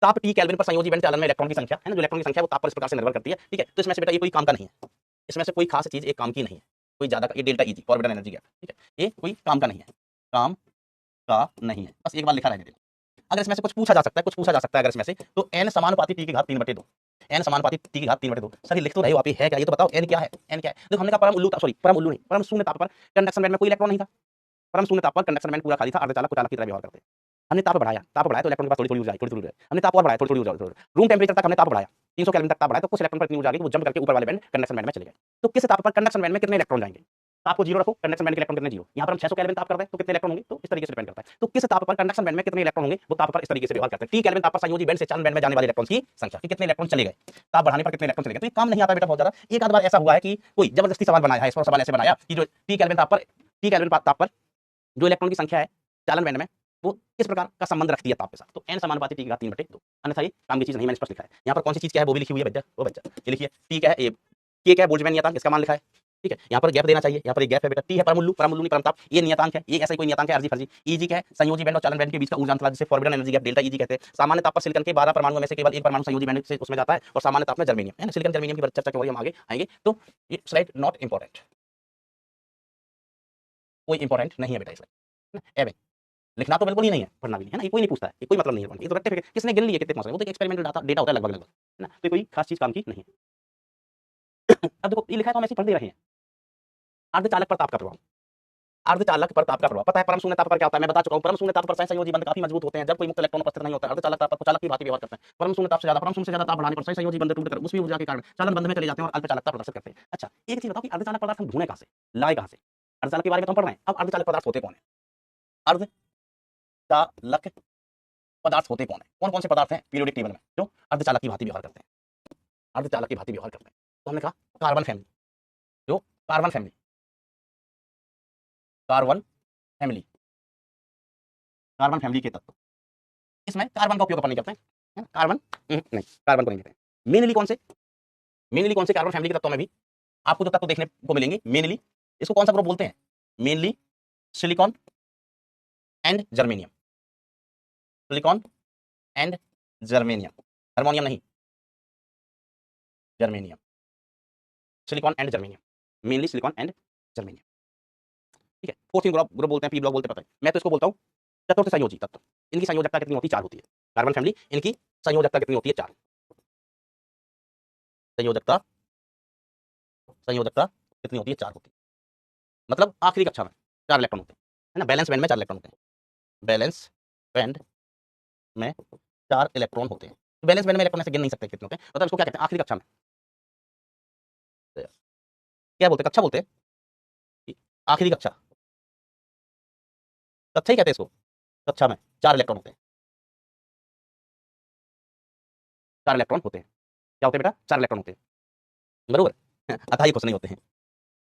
ताप टी केल्विन पर संयोजी बैंड चालन में इलेक्ट्रॉन की संख्या है ना, जो इलेक्ट्रॉन की संख्या वो ताप पर इस प्रकार से निर्भर करती है, ठीक है। तो इसमें से बेटा ये कोई काम का नहीं है, इसमें से कोई खास चीज एक काम की नहीं है, कोई ज्यादा, ये डेल्टा ई जी फॉरवर्ड एनर्जी गैप, ठीक है, ये कोई काम का नहीं है, काम का नहीं है, बस एक बार लिखा रहने देना। अगर इसमें से कुछ पूछा जा सकता है, अगर इसमें से, तो n समानुपाती t की घात 3/2, n समानुपाती t की घात 3/2। सर ये लिख तो रहे हो आप, ये है क्या, ये तो बताओ n क्या है, n क्या है। देखो हमने कहा परम उल्लू था, सॉरी परम उल्लू नहीं, परम शून्य ताप पर कंडक्शन बैंड में कोई इलेक्ट्रॉन नहीं था, परम शून्य ताप पर कंडक्शन बैंड पूरा खाली था, अर्धचालक कुचालक की तरह व्यवहार करते। हमने ताप बढ़ाया तो इलेक्ट्रॉन के पास थोड़ी ऊर्जा आई, थोड़ी हमने ताप और बढ़ाया, थोड़ी ऊर्जा, रूम टेम्परेचर तक हमने ताप बढ़ाया, 300 केल्विन तक ताप बढ़ाया, तो कुछ इलेक्ट्रॉन पर इतनी ऊर्जा आ गई, वो जंप करके ऊपर वाले बैंड कंडक्शन बैंड में चले गए। तो किस ताप पर कंडक्शन बैंड में कितने इलेक्ट्रॉन जाएंगे, ताप को जीरो रखो, कंडक्शन बैंड के इलेक्ट्रॉन कितने जीरो, यहाँ पर हम 600 केल्विन ताप करते हैं तो कितने इलेक्ट्रॉन होंगे, तो इस तरीके से डिपेंड करता है। तो किस ताप पर कंडक्शन बैंड में कितने इलेक्ट्रॉन होंगे, वो ताप पर इस तरीके से व्यवहार करते हैं। टी केल्विन ताप पर संयोजी बैंड से चालन बैंड में जाने वाले इलेक्ट्रॉन की संख्या, कि कितने इलेक्ट्रॉन चले गए, ताप बढ़ाने पर कितने इलेक्ट्रॉन चले गए। तो ये काम नहीं आता बेटा बहुत ज्यादा। एक आध बार ऐसा हुआ है कि कोई जबरदस्ती सवाल बनाया है, इस पर सवाल ऐसे बनाया कि जो टी केल्विन ताप पर जो इलेक्ट्रॉन की संख्या है चालन बैंड में, वो किस प्रकार का संबंध रखती है ताप के साथ। तो n समानुपाती t की घात 3/2, अन्यथा ये काम की चीज नहीं, मैंने स्पष्ट लिखा है। यहाँ पर कौन सी चीज क्या है वो भी लिखी हुई है बच्चा, ये लिखिए t क्या है, a k क्या है, बोल्ट्जमैन नियतांक, इसका मान लिखा है, ठीक है। यहाँ पर गैप देना चाहिए, यहाँ पर एक गैप है बेटा, t है परम उल्लू नहीं परम ताप, ये नियतांक है, ये ऐसा ही कोई नियतांक है अर्जी फर्जी। eg क्या है, संयोजी बैंड और चालन बैंड के बीच का ऊर्जा अंतराल, जिसे forbidden energy gap delta eg कहते हैं। सामान्य ताप पर सिलिकॉन के 12 परमाणुओं में से केवल एक परमाणु संयोजी बैंड से उसमें जाता है, और सामान्य ताप में जर्मेनियम, है ना, सिलिकॉन जर्मेनियम की चर्चा की हम आगे आएंगे। तो ये स्लाइड नॉट इंपॉर्टेंट, कोई इंपॉर्टेंट नहीं है बेटा इसमें, लिखना तो बिल्कुल ही नहीं है, पढ़ना भी नहीं है ना, ये कोई नहीं पूछता है, ये कोई मतलब नहीं है, ये तो रेक्टिफिकेशन किसने गिन लिया कितने पहुंच गए, वो तो एक एक्सपेरिमेंटल डेटा होता है लगभग, है ना, तो कोई खास चीज काम की नहीं है। अब देखो ये लिखा है तो हम ऐसे पढ़ दे रहे हैं। अर्धचालक पर ताप का प्रभाव, अर्धचालक पर ताप का प्रभाव, पता है परम शून्य ताप पर क्या होता है, मैं बता चुका हूं। परम शून्य ताप पर संयोजी बंध काफी मजबूत होते हैं, जब कोई मुक्त इलेक्ट्रॉन उपस्थित नहीं होता है। अर्धचालक ताप पर कुचालक की भांति व्यवहार करते हैं। परम शून्य ताप से ज्यादा ताप बढ़ाने पर संयोजी बंध टूटकर उसी ऊर्जा के कारण चालन बंध में चले जाते हैं और अल्पचालकता प्रदर्शित करते हैं। अच्छा एक चीज बताओ कि अर्धचालक पदार्थ हम ढूंढे कहां से, लाए कहां से, अर्धचालक के बारे में तो हम पढ़ रहे हैं। अब अर्धचालक पदार्थ होते कौन है, अर्धचालक पदार्थ होते कौन है, कौन कौन से पदार्थ हैं पीरियोडिक टेबल में जो अर्धचालक की भांति व्यवहार करते हैं, अर्धचालक की भांति व्यवहार करते हैं। तो हमने कहा कार्बन फैमिली, जो carbon family, carbon family, carbon family के तत्व, इसमें कार्बन का उपयोग अपन नहीं करते हैं, कार्बन नहीं, कार्बन को नहीं लेते हैं। मेनली कौन से कार्बन फैमिली के तत्वों में भी आपको जो तत्व देखने को मिलेंगे, मेनली इसको कौन सा ग्रुप बोलते हैं, mainly silicon and germanium, silicon and germanium, harmonium नहीं, germanium, silicon and germanium, mainly silicon and germanium. ठीक है, फोर्थ ग्रुप बोलते हैं, पी ब्लॉक बोलते हैं, पता है, मैं तो इसको बोलता हूँ चतुर्थ संयोजी तत्व। इनकी संयोजकता कितनी होती है, 4 होती है। कार्बन फैमिली, इनकी संयोजकता कितनी होती है, 4। संयोजकता संयोजकता कितनी होती है, 4 होती है। मतलब आखिरी कक्षा में 4 इलेक्ट्रॉन होते हैं, है ना, बैलेंस बैंड में 4 इलेक्ट्रॉन होते हैं, बैलेंस बैंड में 4 इलेक्ट्रॉन होते हैं। बैलेंस बैंड में इलेक्ट्रॉन ऐसे गिन नहीं सकते कितने होते हैं, मतलब इसको क्या कहते हैं, आखिरी कक्षा में क्या बोलते हैं, कक्षा बोलते हैं, आखिरी कक्षा, कक्षा ही कहते हैं इसको। कक्षा में 4 इलेक्ट्रॉन होते हैं, 4 इलेक्ट्रॉन होते हैं। क्या होते हैं बेटा, 4 इलेक्ट्रॉन होते हैं, बरोबर। अतः ये कुछ नहीं होते हैं,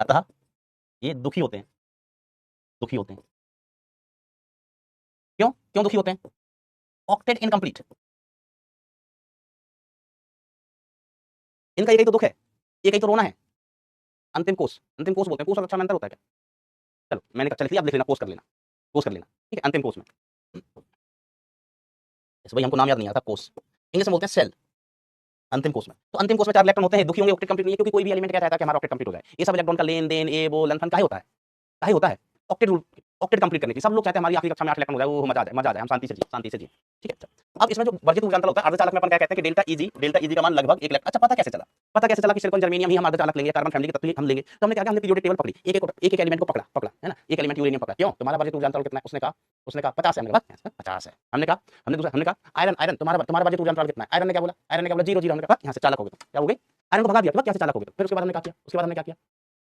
अतः ये दुखी होते हैं, दुखी होते हैं। क्यों क्यों दुखी होते हैं, ऑक्टेट इनकम्प्लीट, इनका एक ही तो दुख है, एक ही तो रोना है, अंतिम कोष, अंतिम कोष बोलते हैं, कोष और कक्षा में अंतर होता है क्या, चलो मैंने कक्षा लिख लिया, अब लिख लेना, कोष कर लेना, कोष कर लेना, ठीक है, अंतिम कोष में, इस भाई हमको नाम याद नहीं आता, कोष इंग्लिश में बोलते हैं सेल, अंतिम कोष में। तो अंतिम कोष में 4 इलेक्ट्रॉन होते हैं, दुखी होंगे, ऑक्टेट कंप्लीट नहीं है, क्योंकि कोई भी एलिमेंट क्या चाहता है कि हमारा ऑक्टेट कंप्लीट हो जाए। ये सब इलेक्ट्रॉन का लेन देन, ये वो लंथन काहे होता है, काहे होता है, ऑक्टेट ऑक्टेट कंप्लीट करने की। सब लोग चाहते हैं हमारी आखिरी कक्षा में 8 इलेक्ट्रॉन हो जाए, वो मजा आ जाए, मजा आ जाए, हम शांति से जिए, शांति से जिए, ठीक है। अब इसमें जो वर्जित ऊर्जा अंतराल होता है अर्धचालक में, अपन क्या कहते हैं कि डेल्टा ईजी का मान लगभग 1 इलेक्ट्रॉन। अच्छा, पता कैसे चला, पता कैसे चला कि सिलिकॉन जर्मेनियम ही हम अर्धचालक लेंगे, कार्बन फैमिली के तत्व हम लेंगे। तो हमने क्या किया, हमने पीरियोडिक टेबल पकड़ी, एक एलिमेंट को पकड़ा, है ना, एक एलिमेंट यूरेनियम पकड़ा। क्यों, तुम्हारा वर्जित ऊर्जा अंतराल कितना है, उसने कहा 50 है, हमने कहा 50 है। हमने कहा आयरन तुम्हारा वर्जित ऊर्जा अंतराल कितना है, आयरन ने क्या बोला, 0 हमने कहा यहाँ से चालक हो गए, क्या हो गई, आयरन को भगा दिया, क्या से चालक हो गए। फिर उसके बाद हमने क्या किया,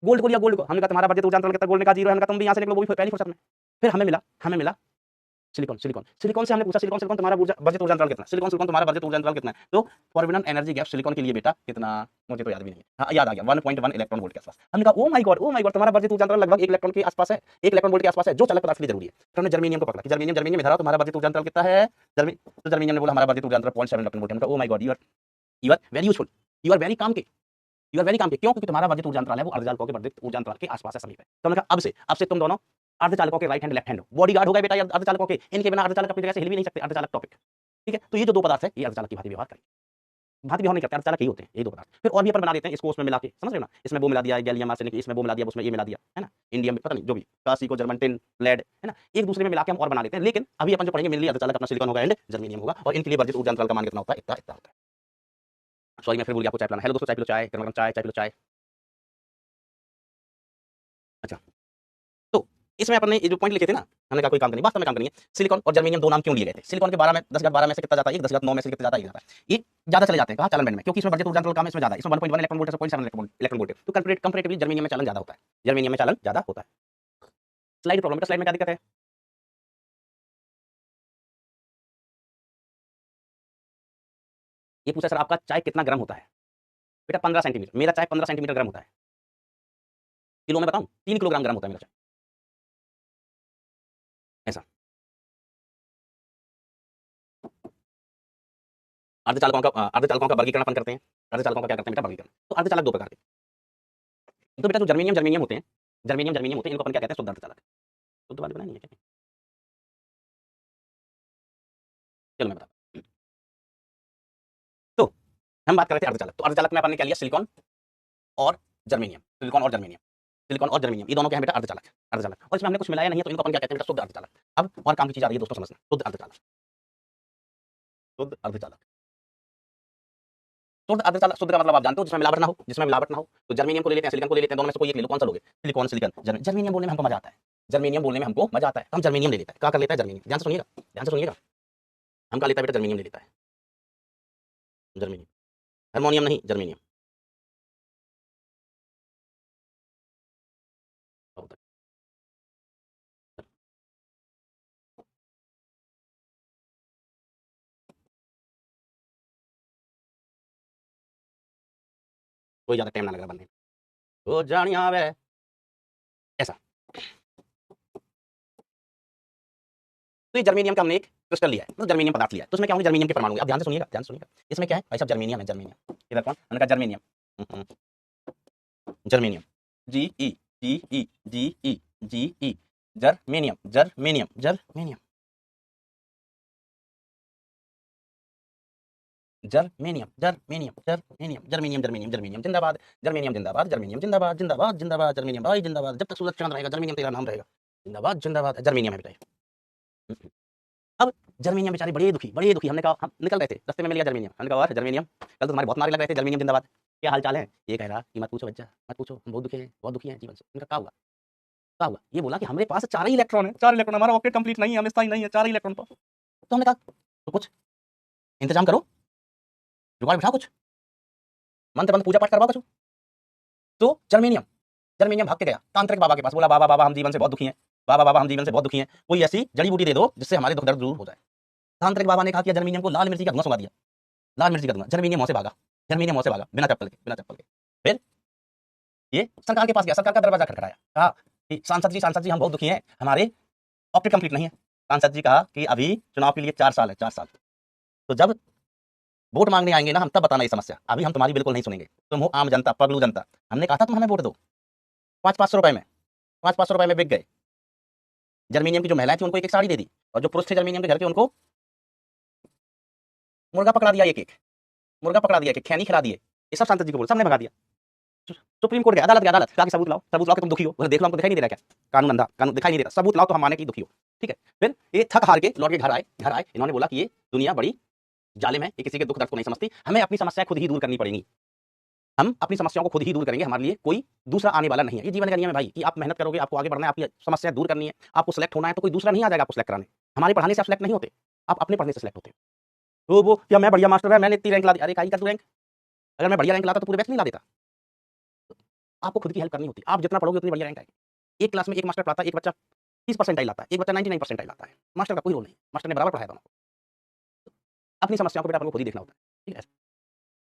गोल्ड को लिया, गोल्ड को हमने कहा तुम्हारा वर्जित ऊर्जा अंतराल कितना, गोल्ड ने कहा 0 है, हमने कहा तुम भी यहाँ से निकलो, वो भी पहली फुर्सत में। फिर हमें मिला सिलिकॉन से हमने पूछा सिलिकॉन तुम्हारा वर्जित ऊर्जा अंतराल कितना, सिलिकॉन तुम्हारा वर्जित ऊर्जा अंतराल कितना है। तो फॉरबिडन एनर्जी गैप सिलिकॉन के लिए बेटा कितना, मुझे तो याद भी नहीं है, हाँ याद आ गया, 1.1 इलेक्ट्रॉन वोल्ट के आसपास। हमने कहा ओ माय गॉड तुम्हारा वर्जित ऊर्जा अंतराल लगभग 1 इलेक्ट्रॉन के आसपास है, 1 इलेक्ट्रॉन वोल्ट के आसपास है, जो चालक पदार्थ के लिए जरूरी है। फिर हमने जर्मेनियम को पकड़ा कि जर्मेनियम इधर आओ, तुम्हारा वर्जित ऊर्जा अंतराल कितना है, तो जर्मेनियम ने बोला हमारा वर्जित ऊर्जा अंतराल 0.7 इलेक्ट्रॉन वोल्ट। हमने कहा oh my God you are very useful, you are very काम के, क्यों, क्योंकि तुम्हारा वर्जित ऊर्जा अंतराल है वो अर्धचालकों के वर्जित ऊर्जा अंतराल के आसपास है, समीप है। तो हमने कहा अब से तुम दोनों अर्धचालकों के राइट हैंड लेफ्ट हैंड हो, बॉडीगार्ड हो गए बेटा ये अर्धचालकों के, इनके बिना अर्धचालक अपनी जगह से हिल भी नहीं सकते, अर्धचालक टॉपिक, ठीक है। तो ये जो 2 पदार्थ है ये अर्धचालक की भांति व्यवहार करेंगे, भांति व्यवहार नहीं करते, अर्धचालक यही होते हैं ये 2 पदार्थ। फिर और भी अपन बना देते हैं इसको, उसमें मिला के, समझ रहे हो ना, इसमें वो मिला दिया गैलियम आर्सेनिक, इसमें वो मिला दिया, उसमें ये मिला दिया, है ना, इंडियम पता नहीं जो भी, कासी को जर्मन टिन लेड, है ना, एक दूसरे में मिला के हम और बना लेते हैं। लेकिन अभी अपन जो पढ़ेंगे मेनली अर्धचालक अपना सिलिकॉन होगा एंड जर्मेनियम होगा, और इनके लिए वर्जित ऊर्जा अंतराल का मान कितना होता है, इतना इतना होता है। सॉरी मैं फिर भूल गया आपको चाय पिलाना। हेलो दोस्तों, चाय पी लो, चाय गरम गरम चाय पी लो, चाय। अच्छा, तो इसमें अपन ने ये जो पॉइंट लिखे थे ना, हमने कहा कोई काम नहीं, वास्तव में काम नहीं है। सिलिकॉन और जर्मेनियम 2 नाम क्यों लिए गए थे, सिलिकॉन के 10 में से कितना जाता है, 10 9 में से कितना जाता है, ये ज्यादा चले जाते हैं, कहा चालन बैंड में, क्योंकि इसमें वर्जित ऊर्जा अंतराल काम है, इसमें ज्यादा, इसमें 1.1 इलेक्ट्रॉन वोल्ट से 0.7 इलेक्ट्रॉन वोल्ट, तो कंपैरेटिवली जर्मेनियम में चालन ज्यादा होता है, जर्मेनियम में चालन ज्यादा होता है। स्लाइड प्रॉब्लम, स्लाइड में क्या दिक्कत है, ये पूछा सर आपका चाय कितना गर्म होता है, बेटा 15 सेंटीमीटर, मेरा चाय 15 सेंटीमीटर गर्म होता है, किलो में बताऊं 3 किलोग्राम गर्म होता है मेरा चाय, ऐसा। अर्धचालकों का वर्गीकरण अपन करते हैं, अर्धचालकों का क्या करते हैं बेटा, वर्गीकरण। तो अर्धचालक 2 प्रकार के, तो बेटा जो जर्मेनियम होते हैं, इनको अपन क्या कहते हैं, शुद्ध अर्धचालक। शुद्ध वाले बनाए नहीं है क्या, चलो मैं बताता हूं। तो हम बात कर रहे थे अर्धचालक, तो अर्धचालक में अपन ने क्या लिया, सिलिकॉन और जर्मेनियम, ये दोनों क्या है बेटा, अर्धचालक। और इसमें हमने कुछ मिलाया नहीं है, तो इनको अपन क्या कहते हैं बेटा, शुद्ध अर्धचालक। अब और काम की चीज आ रही है दोस्तों, समझना, शुद्ध अर्धचालक, शुद्ध अर्धचालक, शुद्ध का मतलब आप जानते हो, जिसमें मिलावट ना हो। तो जर्मेनियम को ले लेते हैं, सिलिकॉन को ले लेते हैं, दोनों में से कोई एक ले लो, कौन सा लोगे, सिलिकॉन। जर्मेनियम बोलने में हमको मजा आता है, तो हम जर्मेनियम ले लेते हैं। क्या कर लेता है जर्मेनियम, ध्यान से सुनिएगा, हम क्या लेता है बेटा, जर्मेनियम ले लेता है, जर्मेनियम, हार्मोनियम नहीं, जर्मेनियम। कोई ज्यादा टाइम ना लगा बनने में। ओ जानिया वे ऐसा। तो ये जर्मेनियम का हमने एक क्रिस्टल लिया है, मतलब जर्मेनियम पदार्थ लिया है, तो उसमें क्या होंगे जर्मेनियम के परमाणु। अब ध्यान से सुनिएगा, ध्यान से सुनिएगा। इसमें क्या है भाई साहब, जर्मेनियम है, जर्मेनियम। इधर कौन, मैंने कहा germanium. Germanium, G E G E G E G E, germanium germanium germanium germanium germanium germanium germanium germanium germanium जिंदाबाद, जर्मेनियम जिंदाबाद, जर्मेनियम जिंदाबाद जिंदाबाद जिंदाबाद, जर्मेनियम भाई जिंदाबाद, जब तक सूरज चांद रहेगा जर्मेनियम तेरा नाम रहेगा, जिंदाबाद जिंदाबाद, जर्मेनियम है बेटा। अब जर्मेनियम बेचारे बड़े दुखी, हमने कहा हम निकल रहे थे, रास्ते में मिल गया जर्मेनियम, हमने कहा और जर्मेनियम कल तो तुम्हारे बहुत नारे लग रहे थे, जर्मेनियम जिंदाबाद, क्या हाल चाल है? ये कह रहा कि मत पूछो बच्चा, मत पूछो, हम बहुत दुखी हैं जीवन से। उनका क्या हुआ, क्या हुआ? ये बोला कि हमारे पास 4 ही इलेक्ट्रॉन है, 4 इलेक्ट्रॉन, हमारा ऑक्टेट कंप्लीट नहीं है, हमें स्थायी नहीं है, 4 ही इलेक्ट्रॉन। तो हमने कहा तो कुछ इंतजाम करो, जुगाड़ बिठाओ, कुछ मंत्र बंद पूजा पाठ करवाओ कुछ। तो जर्मेनियम जर्मेनियम भाग के गया तांत्रिक बाबा के पास, बोला बाबा बाबा हम जीवन से बहुत दुखी हैं, बाबा बाबा हम जीवन से बहुत दुखी हैं, कोई ऐसी जड़ी बूटी दे दो जिससे हमारे दुख दर्द दूर हो जाए। तांत्रिक बाबा ने कहा कि जर्मेनियम को लाल मिर्ची का धुआं सुंघा दिया, लाल मिर्ची का धुआं, जर्मेनियम वहां से भागा, जर्मेनियम वहां से भागा बिना चप्पल के, बिना चप्पल के। फिर ये सरकार के पास गया, सरकार का दरवाजा खटखटाया, कहा कि सांसद जी हम बहुत दुखी हैं, हमारे ऑक्टेट कंप्लीट नहीं है। सांसद जी कहा कि अभी चुनाव के लिए 4 साल है, 4 साल, तो जब वोट मांगने आएंगे ना हम तब बताना ये समस्या, अभी हम तुम्हारी बिल्कुल नहीं सुनेंगे, तुम हो आम जनता, पगलू जनता। हमने कहा था तुम हमें वोट दो, 500 रुपए में, 500 रुपए में बिक गए। जर्मेनियम की जो महिलाएं थी उनको एक एक साड़ी दे दी, और जो पुरुष थे जर्मेनियम के घर के उनको मुर्गा पकड़ा दिया, एक मुर्गा पकड़ा दिया, एक खैनी खिला दिए। ये सब सांसद जी को बोल, सबने भगा दिया। सुप्रीम कोर्ट गया, अदालत गया, अदालत सबूत लाओ, सबूत लाओ कि तुम दुखी हो। बोले देख लो, हमको दिखाई नहीं दे रहा क्या, कानून अंधा, कानून दिखाई नहीं दे रहा, सबूत लाओ तो हम माने कि दुखी हो। ठीक है, फिर ये थक हार के लौट के घर आए, इन्होंने बोला कि ये दुनिया बड़ी जालिम है, ये किसी के दुख दर्द को नहीं समझती, हमें अपनी समस्या खुद ही दूर करनी पड़ेगी, हम अपनी समस्याओं को खुद ही दूर करेंगे, हमारे लिए कोई दूसरा आने वाला नहीं है। ये जीवन का नियम है भाई, कि आप मेहनत करोगे, आपको आगे बढ़ना है, आपकी समस्या दूर करनी है, आपको सिलेक्ट होना है, तो कोई दूसरा नहीं आ जाएगा आपको सिलेक्ट कराने। हमारे पढ़ाने से आप सिलेक्ट नहीं होते, आप अपने पढ़ने से सिलेक्ट होते हो। तो वो क्या मैं बढ़िया मास्टर है, मैंने इतनी रैंक ला दी, अरे काई का तू रैंक, अगर मैं बढ़िया रैंक लाता तो पूरे बैच नहीं ला देता। आपको खुद की हेल्प करनी होती है, आप जितना पढ़ोगे उतनी बढ़िया रैंक आएगी। एक क्लास में एक मास्टर पढ़ाता है, एक बच्चा 30% लाता है, एक बच्चा 99% लाता है, मास्टर का कोई रोल नहीं, मास्टर ने बराबर पढ़ाया दोनों को। अपनी समस्याओं को बेटा अपन को खुद ही देखना होता है, ठीक है।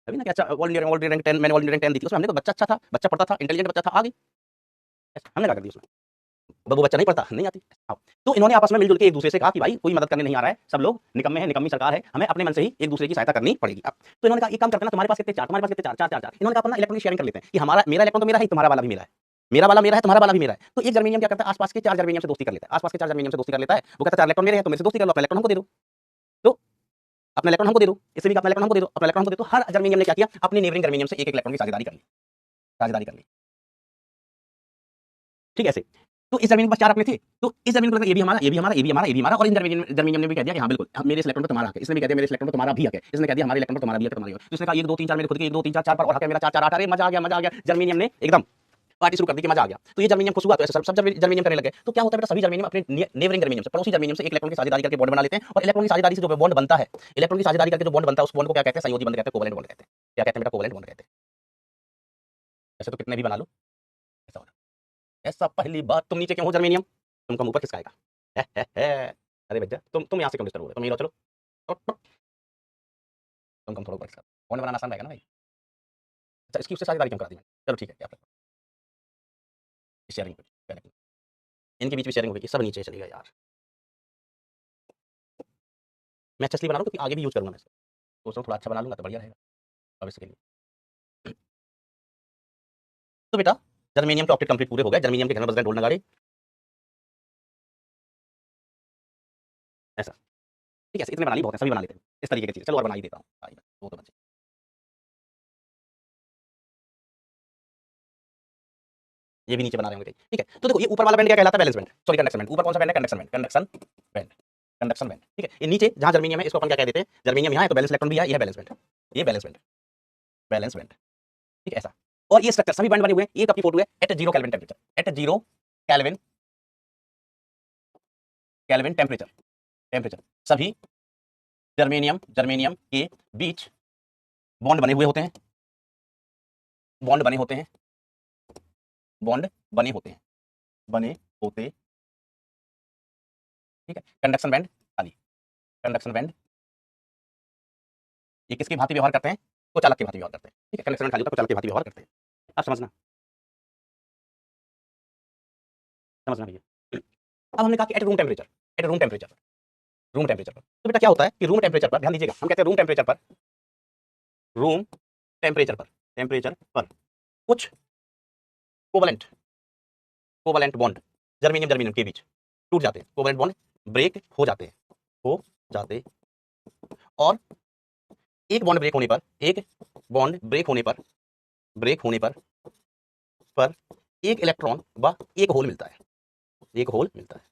अभी ना कि अच्छा ऑल इंडिया रैंक 10, मैंने ऑल इंडिया रैंक 10 दी थी, उसमें हमने तो बच्चा अच्छा था, बच्चा पढ़ता था, इंटेलिजेंट बच्चा था, आ गई, हमने क्या कर दिया उसमें, बब्बू बच्चा नहीं पढ़ता, नहीं आती। आओ, तो इन्होंने आपस में मिलजुल के एक दूसरे से कहा कि भाई कोई मदद करने नहीं आ रहा है, सब लोग निकम्मे हैं, निकम्मी सरकार है, हमें अपने मन से ही एक दूसरे की सहायता करनी पड़ेगी। अब तो इन्होंने कहा एक काम करते हैं ना, तुम्हारे पास कितने 4, तुम्हारे पास कितने 4, 4, 4, 4, इन्होंने कहा अपना इलेक्ट्रॉनिक शेयरिंग कर लेते हैं कि हमारा मेरा इलेक्ट्रॉन तो मेरा है, तुम्हारा वाला भी मेरा है, मेरा वाला मेरा है, तुम्हारा वाला भी मेरा है। तो एक जर्मेनियम क्या करता है, आसपास के 4 जर्मेनियम से दोस्ती कर लेता है, आसपास के 4 जर्मेनियम से दोस्ती कर लेता है, वो कहता है 4 इलेक्ट्रॉन मेरे हैं तो मेरे से दोस्ती कर लो, अपना इलेक्ट्रॉन हमको दे दो, तो अपना इलेक्ट्रॉन हमको दे दो, इससे भी अपना इलेक्ट्रॉन हमको दे दो, अपना इलेक्ट्रॉन हमको दे दो। हर जर्मेनियम ने क्या किया, अपने नेबरिंग जर्मेनियम से एक इलेक्ट्रॉन की साझेदारी कर ली, साझेदारी कर ली, ठीक है ऐसे। तो इस जर्मेनियम के पास 4 अपने थे, तो इस जर्मेनियम को लगा ये भी हमारा, ये भी हमारा, ये भी हमारा, ये भी हमारा, और इन जर्मेनियम ने भी कह दिया कि हाँ बिल्कुल मेरे इस इलेक्ट्रॉन पे तुम्हारा हक है, इसने भी कह दिया मेरे इस इलेक्ट्रॉन पे तुम्हारा भी हक है, इसने कह दिया हमारे इलेक्ट्रॉन पे तुम्हारा भी हक है, तुम्हारा भी। तो इसने कहा 1 2 3 4 मेरे खुद के, 1 2 3 4 4 पर और हक है मेरा, 4 4 8, अरे मजा आ गया, मजा आ गया। जर्मेनियम ने एकदम पार्टी शुरू कर दी कि मजा आ गया। तो ये जर्मेनियम खुश हुआ, तो ऐसे सब जर्मेनियम करने लगे। तो क्या होता है बेटा, सभी जर्मेनियम अपने नेबरिंग जर्मेनियम से, पड़ोसी जर्मेनियम से एक इलेक्ट्रॉन की साझेदारी करके बॉन्ड बना लेते हैं, और इलेक्ट्रॉन की साझेदारी से जो बॉन्ड बनता है, इलेक्ट्रॉन की साझेदारी करके जो बॉन्ड बनता है, उस बॉन्ड को क्या कहते हैं, संयोजी बंध कहते हैं, कोवेलेंट बॉन्ड कहते हैं। क्या कहते हैं बेटा, कोवेलेंट बॉन्ड कहते हैं। ऐसे तो कितने भी बना लो, ऐसा होगा। ऐसा पहली बात, तुम नीचे क्यों हो जर्मेनियम, तुमको ऊपर खिसकाएगा। अरे भैया तुम यहाँ से क्यों डिस्टर्ब हो रहे हो, तुम ये लो, चलो तुम थोड़ा ऊपर खिसका, बॉन्ड बनाना आसान रहेगा ना भाई। अच्छा इसकी उससे साझेदारी क्यों करा दी मैंने, चलो ठीक है, क्या शेयरिंग, इनके बीच में शेयरिंग होगी, सब नीचे चलेगा यार। मैं अच्छा इसलिए बना रहा हूँ क्योंकि आगे भी यूज करूँगा मैं, सोच रहा हूँ थोड़ा अच्छा बना लूँगा तो बढ़िया रहेगा भविष्य के लिए। तो बेटा जर्मेनियम के ऑक्टेट कंप्लीट पूरे हो गए, जर्मेनियम के घर में बज गए ढोल नगाड़े, ऐसा ठीक है, इतने बना ली बहुत है, सभी बना लेते हैं इस तरीके की चीज़। चलो और बना ही देता हूँ, वो तो बचे। ये भी नीचे बना रहे होंगे, ठीक है। तो देखो ये ऊपर वाला बैंड क्या कहलाता है, balance band, sorry conduction band. ऊपर कौन सा बैंड है, conduction band, conduction band, conduction band, ठीक है। ये नीचे जहाँ जर्मेनियम है इसको अपन क्या कह देते हैं, जर्मेनियम यहाँ है तो बैलेंस इलेक्ट्रॉन भी है, ये है बैलेंस बैंड, ये बैलेंस बैंड, बैलेंस बैंड, ठीक है ऐसा। और ये स्ट्रक्चर सभी बैंड बने हुए हैं, ये कब की फोटो है, at 0 kelvin temperature, at 0 kelvin kelvin temperature, temperature सभी जर्मेनियम जर्मेनियम के बीच बॉन्ड बने हुए होते हैं, बॉन्ड बने होते हैं, बॉन्ड बने होते हैं, बने होते, ठीक है। कंडक्शन बैंड खाली, कंडक्शन बैंड ये किसकी भांति व्यवहार करते हैं, वो चालक के भांति व्यवहार करते हैं, ठीक है, कंडक्टर में खाली होता है, वो चालक के भांति व्यवहार करते हैं। आप समझना समझना भैया। अब हमने कहा कि at room temperature, at room temperature, room temperature पर, तो बेटा क्या होता है कि रूम टेम्परेचर पर, ध्यान दीजिएगा, हम कहते हैं रूम टेम्परेचर पर, रूम टेम्परेचर पर, टेम्परेचर पर कुछ covalent, covalent bond germanium germanium के बीच टूट जाते हैं, कोवलेंट बॉन्ड ब्रेक हो जाते हैं, हो जाते हैं। और एक बॉन्ड ब्रेक होने पर, एक बॉन्ड ब्रेक होने पर, ब्रेक होने पर एक इलेक्ट्रॉन व एक होल मिलता है, एक होल मिलता है।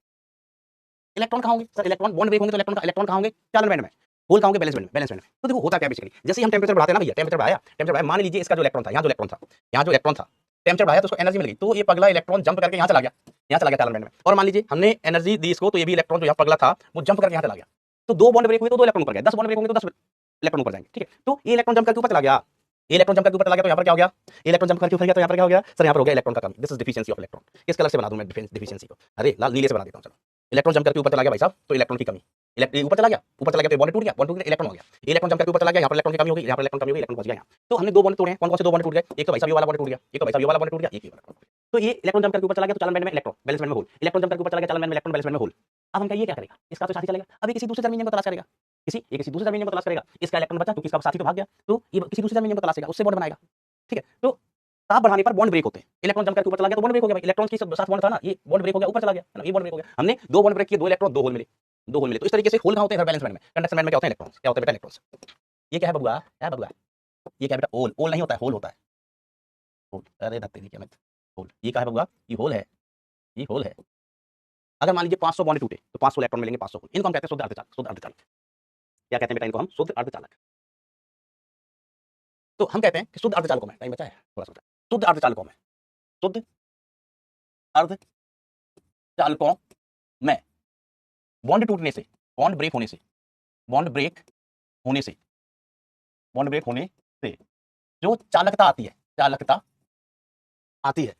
इलेक्ट्रॉन कहाँ होंगे सर? इलेक्ट्रॉन बॉन्ड ब्रेक होंगे तो इलेक्ट्रॉन कहाँ होंगे? चालन बैंड में। होल कहाँ होंगे? बैलेंस बैंड में, बैलेंस बैंड में। तो देखो होता क्या बेसिकली, जैसे ही हम टेम्परेचर बढ़ाते हैं ना भैया, टेम्परेचर बढ़ाया, मान लीजिए इसका जो इलेक्ट्रॉन था, यहाँ जो इलेक्ट्रॉन था, यहाँ जो इलेक्ट्रॉन था, टेम्परेचर बढ़ाया तो उसको एनर्जी मिल गई, तो ये पगला इलेक्ट्रॉन जंप करके यहाँ चला गया, यहाँ चला गया चालन बैंड में। और मान लीजिए हमने एनर्जी दी इसको, तो ये भी इलेक्ट्रॉन जो यहाँ पगला था वो जंप करके यहाँ चला गया। तो दो बॉन्ड ब्रेक हुए तो दो इलेक्ट्रॉन ऊपर गए, 10 बॉन्ड ब्रेक होंगे तो 10 इलेक्ट्रॉन ऊपर जाएंगे, ठीक है। तो ये इलेक्ट्रॉन जंप करके ऊपर चला गया, ये इलेक्ट्रॉन जंप करके ऊपर चला गया, तो यहाँ पर क्या हो गया? इलेक्ट्रॉन जंप करके ऊपर गया तो यहाँ पर क्या हो गया सर? यहाँ पर हो गया इलेक्ट्रॉन का कमी। This is deficiency of electron. किस कलर से बना दूं मैं डिफिशिएंसी को? अरे लाल नीले से बना देता हूँ। चलो, इलेक्ट्रॉन जंप करके ऊपर चला गया भाई साहब, तो इलेक्ट्रॉन की कमी, इलेक्ट्रॉन ऊपर चला गया, ऊपर चला गया तो बॉन्ड टूट गया, बॉन्ड टूट गया, इलेक्ट्रॉन हो गया। इलेक्ट्रॉन जंप करके ऊपर चला गया, यहाँ पर इलेक्ट्रॉन की कमी हो गई, यहाँ पर इलेक्ट्रॉन कमी हो गई, इलेक्ट्रॉन पहुंच गया यहाँ। तो हमने दो बॉन्ड तोड़े हैं, कौन कौन से दो बॉन्ड टूट गए? एक तो भाई साहब ये वाला बॉन्ड टूट गया, एक तो भाई साहब ये वाला बॉन्ड टूट गया, एक ये वाला बॉन्ड। तो ये इलेक्ट्रॉन जंप करके ऊपर चला गया तो चालन बैंड में इलेक्ट्रॉन, बैलेंस बैंड में होल। इलेक्ट्रॉन जंप करके ऊपर चला गया चालन बैंड में इलेक्ट्रॉन, बैलेंस बैंड में होल। अब हम क्या, ये क्या करेगा? इसका तो साथी चलेगा, अभी किसी दूसरे जर्मेनियम को तलाश करेगा, किसी दूसरे जर्मेनियम को तलाश करेगा। इसका इलेक्ट्रॉन बचा क्योंकि इसका साथी तो भाग गया, तो ये किसी दूसरे जर्मेनियम को तलाशेगा, उससे बॉन्ड बनाएगा, ठीक है। तो ताप बढ़ाने पर बॉन्ड ब्रेक होते हैं। इलेक्ट्रॉन जंप करके ऊपर चला गया तो बॉन्ड ब्रेक हो गया भाई, इलेक्ट्रॉन के साथ बॉन्ड था ना, ये बॉन्ड ब्रेक हो गया, ऊपर चला गया है ना, ये बॉन्ड ब्रेक हो गया। हमने दो बॉन्ड ब्रेक किए, दो इलेक्ट्रॉन दो होल मिले, दो होल मिले। तो इस तरीके से होल कहाँ होते हैं? बैलेंस बैंड में, कंडक्शन बैंड में क्या होते हैं? इलेक्ट्रॉन्स। क्या होते हैं बेटा? इलेक्ट्रॉन्स। ये क्या है बबुआ? क्या है बबुआ? ये क्या है बेटा? ओल। ओल नहीं होता है, होल होता है, होल। अरे धत्ते दी क्या मत, होल। ये क्या है बबुआ? ये होल है, ये होल है। अगर मान लीजिए 500 बॉन्ड टूटे तो 500 इलेक्ट्रॉन मिलेंगे, 500 होल। इनको हम कहते हैं शुद्ध अर्धचालक, शुद्ध अर्धचालक। क्या कहते हैं बेटा इनको? हम शुद्ध अर्धचालक। तो हम कहते हैं कि शुद्ध अर्धचालकों में, टाइम बचा है थोड़ा सा, शुद्ध अर्धचालकों में, शुद्ध अर्धचालकों में बॉन्ड टूटने से, बॉन्ड ब्रेक होने से, बॉन्ड ब्रेक होने से, बॉन्ड ब्रेक होने से जो चालकता आती है, चालकता आती है,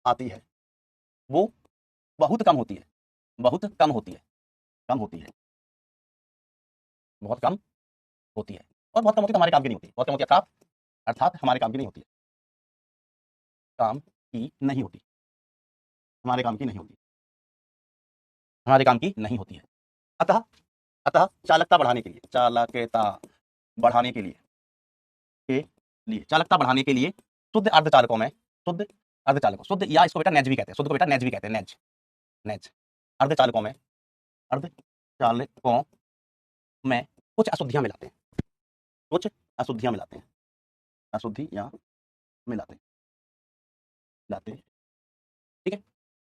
आती है, वो बहुत कम होती है, बहुत कम होती है, कम होती है, बहुत कम होती है। और बहुत कम होती है तो हमारे काम की नहीं होती, बहुत कम होती है अर्थात, अर्थात हमारे काम की नहीं होती है, काम की नहीं होती, हमारे काम की नहीं होती, हमारे काम की नहीं होती है। अतः, अतः चालकता बढ़ाने के लिए, चालकता बढ़ाने के लिए, चालकता बढ़ाने के लिए शुद्ध अर्धचालकों में, शुद्ध अर्धचालकों, शुद्ध या इसको बेटा नेज भी कहते हैं, शुद्ध को बेटा नेज भी कहते हैं, नेज, नेज। अर्धचालकों में, अर्धचालकों में कुछ अशुद्धियां मिलाते हैं, कुछ अशुद्धियां मिलाते हैं, अशुद्धियां मिलाते हैं, मिलाते हैं, ठीक है,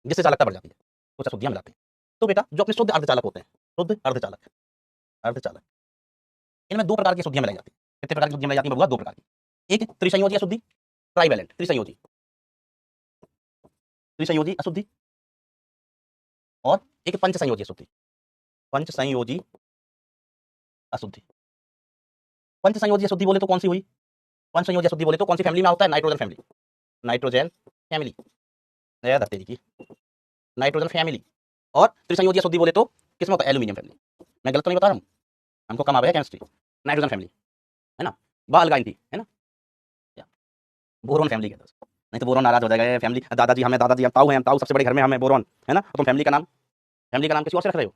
जिससे चालकता बढ़ जाती है, कुछ अशुद्धियां मिलाते हैं। तो बेटा जो अपने शुद्ध अर्धचालक होते हैं, शुद्ध अर्धचालक, अर्धचालक, इनमें दो प्रकार की अशुद्धियां मिलाई जाती हैं। कितने प्रकार की अशुद्धियां मिलाई जाती हैं बबुआ? दो प्रकार की। एक त्रिसंयोजी अशुद्धि, ट्राइवेलेंट, त्रिसंयोजी, त्रिसंयोजी अशुद्धि, और एक पंचसंयोजी अशुद्धि, पंचसंयोजी अशुद्धि। पंचसंयोजी अशुद्धि बोले तो कौन सी हुई? पंचसंयोजी अशुद्धि बोले तो कौन सी फैमिली में होता है? नाइट्रोजन फैमिली, नाइट्रोजन फैमिली, धत्ते की नाइट्रोजन फैमिली। और त्रिसंयोजी अशुद्धि बोले तो किसमें होता है? Aluminium family. मैं गलत तो नहीं बता रहा हूँ? हमको कम आ गया केमिस्ट्री। नाइट्रोजन फैमिली है ना, बालगाइन थी है ना, बोरोन फैमिली कहते हैं, नहीं तो बोरोन नाराज हो जाएगा फैमिली, दादाजी हमें, दादाजी हम ताऊ हैं, हम ताऊ सबसे बड़े घर में हमें बोरोन है ना, तो तुम फैमिली का नाम किसी और से रख रहे हो,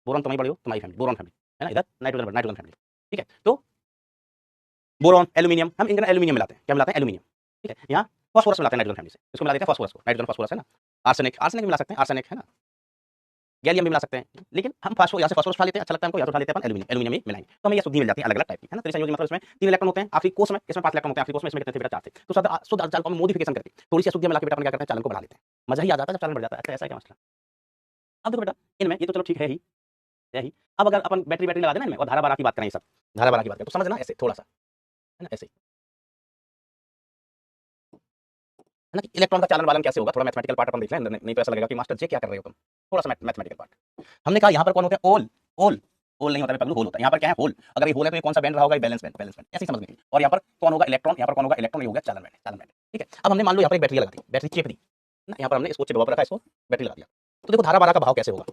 बोरोन तुम्हारी बड़ी हो, तुम्हारी फैमिली बोरोन फैमिली है ना, इधर नाइट्रोजन, नाइट्रोजन फैमिली, ठीक है। तो बोरोन, एल्यूमिनियम, हम इनका एल्यूमिनियम मिलाते हैं, क्या मिलाते हैं? एल्यूमिनियम, ठीक है। यहाँ फॉस्फोरस मिलाते हैं नाइट्रोजन फैमिली से, इसको मिला देते हैं फॉस्फोरस को, नाइट्रोजन फॉस्फोरस है ना। आर्सेनिक, आर्सेनिक मिला सकते हैं, आर्सेनिक है ना, गैलियम भी मिला सकते हैं, लेकिन हम फास्फोरस, यहाँ से फास्फोरस उठा लेते हैं, अच्छा लगता है हमको, यहाँ उठा लेते हैं अपन एल्यूमिनियम, एल्यूमिनियम ही मिलाएंगे, तो हमें ये शुद्धि मिल जाती है अलग अलग टाइप की है ना। त्रिसंयोजी मतलब इसमें 3 इलेक्ट्रॉन होते हैं, आखिरी कोष में इसमें 5 इलेक्ट्रॉन होते हैं, आखिरी कोष में इसमें कितने थे बेटा? 4 थे। तो शुद्ध अर्धचालकों में मॉडिफिकेशन करके थोड़ी सी अशुद्धियां मिला के बेटा अपन क्या करते हैं? चालन को बढ़ा लेते हैं, मजा ही आ जाता है जब चालन बढ़ जाता है। अच्छा ऐसा क्या मसला? अब देखो बेटा इनमें ये तो चलो ठीक है ही, है ही। अब अगर अपन बैटरी लगा देना इनमें और धारा बारा की बात करें, ये सब धारा बारा की बात करें तो समझना ऐसे थोड़ा सा है ना, ऐसे है ना कि इलेक्ट्रॉन का चालन वालन कैसे होगा, थोड़ा मैथमेटिकल पार्ट अपन देख लें, नहीं तो ऐसा लगेगा कि मास्टर जी क्या कर रहे हो तुम, थोड़ा सा मैथमेटिकल पार्ट। हमने कहा यहाँ पर कौन होता है? ओल, ओल, ओल नहीं होता है पगलू, होल होता है। यहाँ पर क्या है? होल। अगर ये होल है तो ये कौन सा बैंड रहा होगा? बैलेंस बैंड, बैलेंस बैंड, ऐसे ही समझने के लिए। और यहाँ पर कौन होगा? इलेक्ट्रॉन, यहाँ पर कौन होगा? इलेक्ट्रॉन, ये हो गया चालन बैंड, चालन बैंड, ठीक है। अब हमने मान लो यहाँ पर एक बैटरी लगा दी, बैटरी चेप दी ना, यहाँ पर हमने इसको चिपका रखा है, इसको बैटरी लगा दिया, तो देखो धारा बारा का भाव कैसे होगा?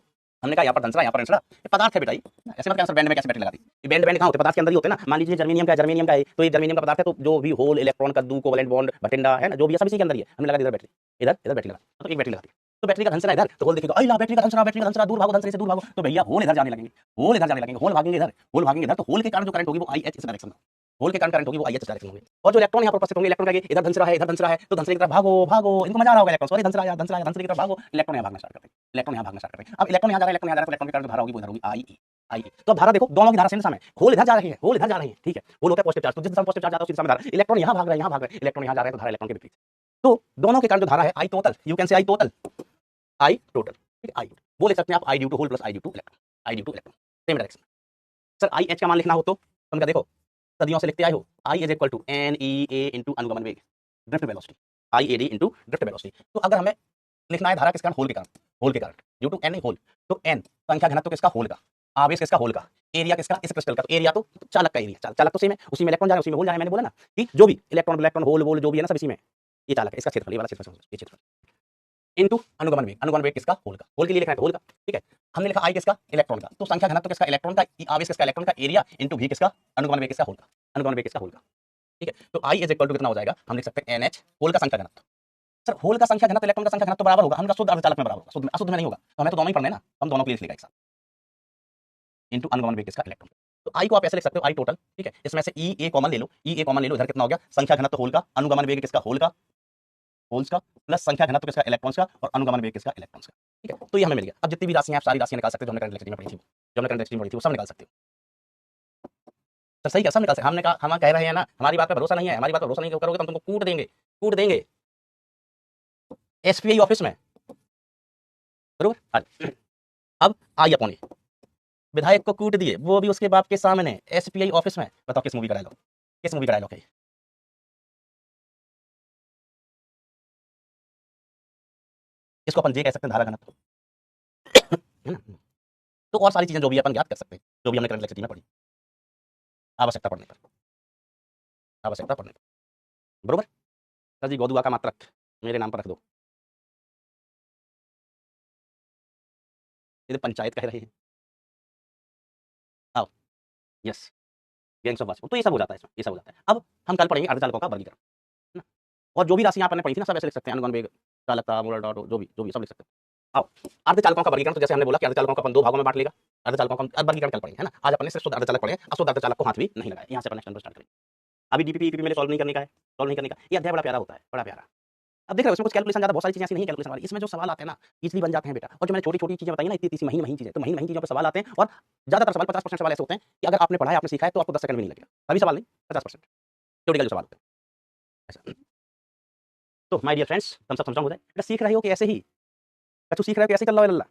हमने कहा यहाँ पर धनसरा, यहाँ पर अंसरा, ये पदार्थ है बेटा। ये ऐसे मत कैंसर बैंड में कैसे बैटरी लगा दी? ये बैंड बैंड कहाँ होते हैं? पदार्थ के अंदर ही होते हैं ना। मान लीजिए जर्मेनियम का है, जर्मेनियम का है, तो ये जर्मेनियम का पदार्थ है, तो जो भी होल, इलेक्ट्रॉन, कद्दू, कोवेलेंट बॉन्ड, भटिंडा है ना, जो भी है सब इसी के अंदर ही है। हमने लगा दी इधर बैटरी, इधर इधर बैटरी लगा, तो एक बैटरी लगा दी। तो बैटरी का धनसरा इधर, तो होल देखिएगा, आई ला बैटरी का धनसरा, बैटरी का धनसरा, दूर भागो, धनसरे से दूर भागो, तो भैया होल इधर जाने लगेंगे, होल इधर जाने लगेंगे, होल भागेंगे इधर, होल भागेंगे इधर, तो होल के कारण जो करंट होगी वो आई एच इस डायरेक्शन में, होल के कारण करंट होगी वो आई एच डायरेक्शन में। और जो इलेक्ट्रॉन यहाँ पर उपस्थित होंगे, इलेक्ट्रॉन का इधर धनसरा है, इधर धनसरा है, तो धनसरे की तरफ भागो भागो, इनको मजा आ रहा होगा इलेक्ट्रॉन, सॉरी धनसरा आया, धनसरा आया, धनसरे की तरफ भागो, इलेक्ट्रॉन यहाँ भागना स्टार्ट करते हैं, इलेक्ट्रॉन यहाँ भागना स्टार्ट करते हैं। अब इलेक्ट्रॉन यहाँ जा रहा है, इलेक्ट्रॉन यहाँ जा रहा है, तो इलेक्ट्रॉन के कारण जो धारा होगी वो इधर होगी आई ई, आई। तो अब धारा देखो, दोनों की धारा सेम है, होल इधर जा रही है, होल इधर जा रही है, ठीक है, होल होता है पॉजिटिव चार्ज, तो जिस दिशा में पॉजिटिव चार्ज आता है उसी दिशा में धारा, इलेक्ट्रॉन यहाँ भाग रहा है, यहाँ भाग रहा है, इलेक्ट्रॉन यहाँ जा रहा है, तो धारा इलेक्ट्रॉन के विपरीत। तो दोनों के कारण जो धारा है आई total, you can say I total, I total, ठीक है, आई वो लिख सकते हैं आप, I due to hole plus I due to electron, I due to electron, same direction. Sir I H का मान लिखना हो तो उनका देखो सदियों से लिखते आए हो, I is equal to N E A into अनुगमन वेग, drift velocity, I A D into drift velocity. तो अगर हमें लिखना है धारा किस कारण, होल के कारण, होल के कारण, ड्यू टू एन होल, तो एन संख्या घनत्व किसका, होल का, आवेश किसका, होल का, एरिया किसका, इस क्रिस्टल का, तो एरिया तो चालक का एरिया, चालक तो सेम है, उसी में इलेक्ट्रॉन जा रहा है, उसी में होल जा रहा है, मैंने बोला ना कि जो भी इलेक्ट्रॉन इलेक्ट्रॉन होल वोल जो भी है ना सब इसी में, ये चालक है, इसका क्षेत्रफल, ये वाला क्षेत्रफल, ये क्षेत्रफल इनटू अनुगमन वेग, अनुगमन वेग किसका, होल का, होल के लिए लिखना है होल का, ठीक है। हमने लिखा आई किसका, इलेक्ट्रॉन का, तो संख्या घनत्व किसका, इलेक्ट्रॉन का, आवेश किसका, इलेक्ट्रॉन का, एरिया इंटू भी किसका, अनुगमन वेग किसका, होल का, अनुगमन वेग किसका, होल का, ठीक है। तो आई इज इक्वल टू कितना हो जाएगा, हम लिख सकते हैं NH, होल का संख्या घनत्व। सर होल का संख्या घनत्व इलेक्ट्रॉन का संख्या घनत्व बराबर होगा, हमका शुद्ध अर्धचालक में बराबर होगा, शुद्ध में, अशुद्ध में नहीं होगा, तो हमें तो दोनों ही पढ़ने ना, हम दोनों के लिए लिखेगा एक साथ, इंटू अनुगमन वेग किसका, इलेक्ट्रॉन। तो आई को आप ऐसे लिख सकते हो, आई टोटल, ठीक है, इसमें से ई ए कॉमन ले लो, ई ए कॉमन ले लो, इधर कितना हो गया, संख्या घनत्व होल का, अनुगमन वेग किसका, होल का, होल्स का, प्लस संख्या घनत्व किसका, इलेक्ट्रॉन्स का, और अनुगमन वेग किसका, इलेक्ट्रॉन्स का, ठीक है। तो ये हमें मिल गया। अब जितनी भी राशियां आप सारी राशियां निकाल सकते हो, जो हमने करंट इलेक्ट्रिसिटी में पढ़ी थी, जो हमने करंट इलेक्ट्रिसिटी में पढ़ी थी, वो सब निकाल सकते हो। सर सही क्या, सब निकाल सकते, हमने कहा, हम कह रहे हैं ना, हमारी बात पे भरोसा नहीं है, हमारी बात पे भरोसा नहीं करोगे तो हम तुमको कूट देंगे, कूट देंगे एसपीआई ऑफिस में, बरोबर। अब आई अपॉन ए, विधायक को कूट दिए, वो भी उसके बाप के सामने, एसपीआई ऑफिस में। बताओ किस मूवी का डायलॉग, किस मूवी का डायलॉग है? इसको अपन जे कह सकते हैं, धारा घनत्व, है ना। तो और सारी चीजें जो भी अपन ज्ञात कर सकते हैं, जो भी हमने करंट इलेक्ट्रिसिटी में पढ़ी, आवश्यकता पड़ने पर, आवश्यकता पड़ने पर, बरोबर। सर जी गौदुआ का मात्रक मेरे नाम पर रख दो, ये तो पंचायत कह रहे हैं, आओ, यस, गैंग्स ऑफ वासेपुर, तो ये सब हो जाता है इसमें, ये सब हो जाता है। अब हम कल पढ़ेंगे अर्धचालकों का वर्गीकरण, है ना, और जो भी राशि आपने पढ़ी थी ना सब ऐसे लिख सकते हैं, अनुगमन वेग, चालकता, मोलर डॉट, जो भी सब लिख सकते हैं। आओ, अर्धचालकों का वर्गीकरण, तो जैसे हमने बोला कि अर्धचालकों को अपन दो भागों में बांट लेगा, अर्धचालकों का हम वर्गीकरण कल पढ़ेंगे, है ना। आज अपन ने सिर्फ शुद्ध अर्धचालक पढ़े, अशुद्ध अर्धचालक को हाथ भी नहीं लगाया, यहाँ से अपन नेक्स्ट नंबर स्टार्ट करेंगे। अभी डीपीपी ईपीपी में सॉल्व नहीं करने का है, सॉल्व नहीं करने का, ये अध्याय बड़ा प्यारा होता है, बड़ा प्यारा। अब देख रहे हो इसमें कुछ कैलकुलेशन ज़्यादा, बहुत सारी चीजें ऐसी नहीं कैलकुलेशन वाली, इसमें जो सवाल आते हैं ना इजीली बन जाते हैं बेटा। और जो मैंने छोटी छोटी चीजें बताई ना, इतनी इतनी महीन महीन चीजें, तो महीन महीन चीजों पर सवाल आते हैं, और ज्यादातर सवाल 50% सवाल ऐसे होते हैं कि अगर आपने पढ़ा है, आपने सीखा है, तो आपको 10 सेकंड भी नहीं लगेगा, सभी सवाल नहीं, 50% थ्योरेटिकल जो सवाल होते हैं ऐसा। तो माय डियर फ्रेंड्स, हम सब समझाऊं हो जाए, बेटा सीख रहे हो कि ऐसे ही, तू सीख रहे हो कि ऐसे कर लो लल्ला,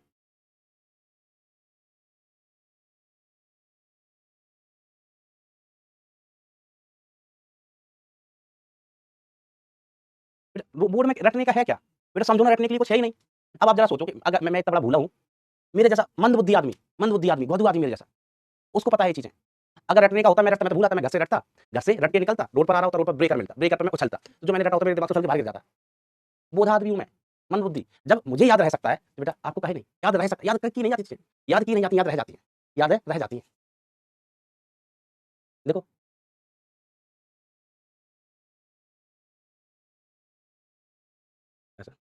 बोर्ड में रटने का है क्या बेटा, समझो ना, रटने के लिए कुछ है ही नहीं। अब आप जरा सोचो कि अगर मैं इतना बड़ा भूला हूँ, मेरे जैसा मंदबुद्धि आदमी, मंदबुद्धि आदमी, गौधू आदमी मेरे जैसा, उसको पता है ये चीजें। अगर रटने का होता, मैं रटता, मैं तो भूला था, मैं घर से रटता, घर से रट के निकलता, रोड पर आ रहा होता, रोड पर ब्रेकर मिलता, ब्रेकर पर मैं उछलता, तो जो मैंने रटा होता मेरे दिमाग से उछल के बाहर गिर जाता। बोधा आदमी हूं मैं, मंदबुद्धि। जब मुझे याद रह सकता है तो बेटा आपको कहे नहीं याद रह सकता, याद की नहीं जाती चीजें, याद की नहीं जाती, याद रह जाती है, याद है रह जाती है। देखो ऐसा,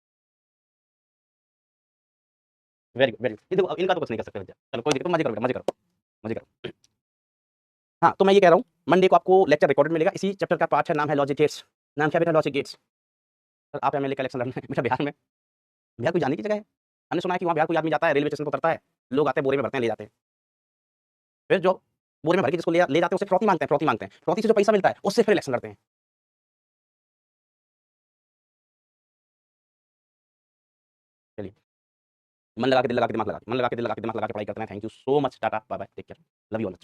वेरी गुड, वेरी गुड। ये देखो इनका तो कुछ नहीं कर सकते भैया, चलो कोई दिक्कत, मजे करो बेटा, मजे करो, मजे करो। हाँ, तो मैं ये कह रहा हूँ, मंडे को आपको लेक्चर रिकॉर्डेड मिलेगा, इसी चैप्टर का पार्ट है, नाम है लॉजिक गेट्स। नाम क्या बेटा, लॉजिक गेट्स। सर आप एमएलए का इलेक्शन लड़ना है बेटा बिहार में, बिहार कोई जाने की जगह है? हमने सुना है कि वहाँ बिहार कोई आदमी जाता है, रेलवे स्टेशन पर उतरता है, लोग आते हैं बोरे में भरते हैं, ले जाते हैं, फिर जो बोरे में भर के जिसको ले जाते हैं उससे फ्रॉती मांगते हैं, फ्रॉती मांगते हैं, फ्रॉती से जो पैसा मिलता है उससे फिर इलेक्शन लड़ते हैं। चलिए, मन लगा के दिल लगा के दिमाग लगा के, मन लगा के दिल लगा के दिमाग लगा के पढ़ाई करते हैं। थैंक यू सो मच, टाटा bye bye, take care, love you all.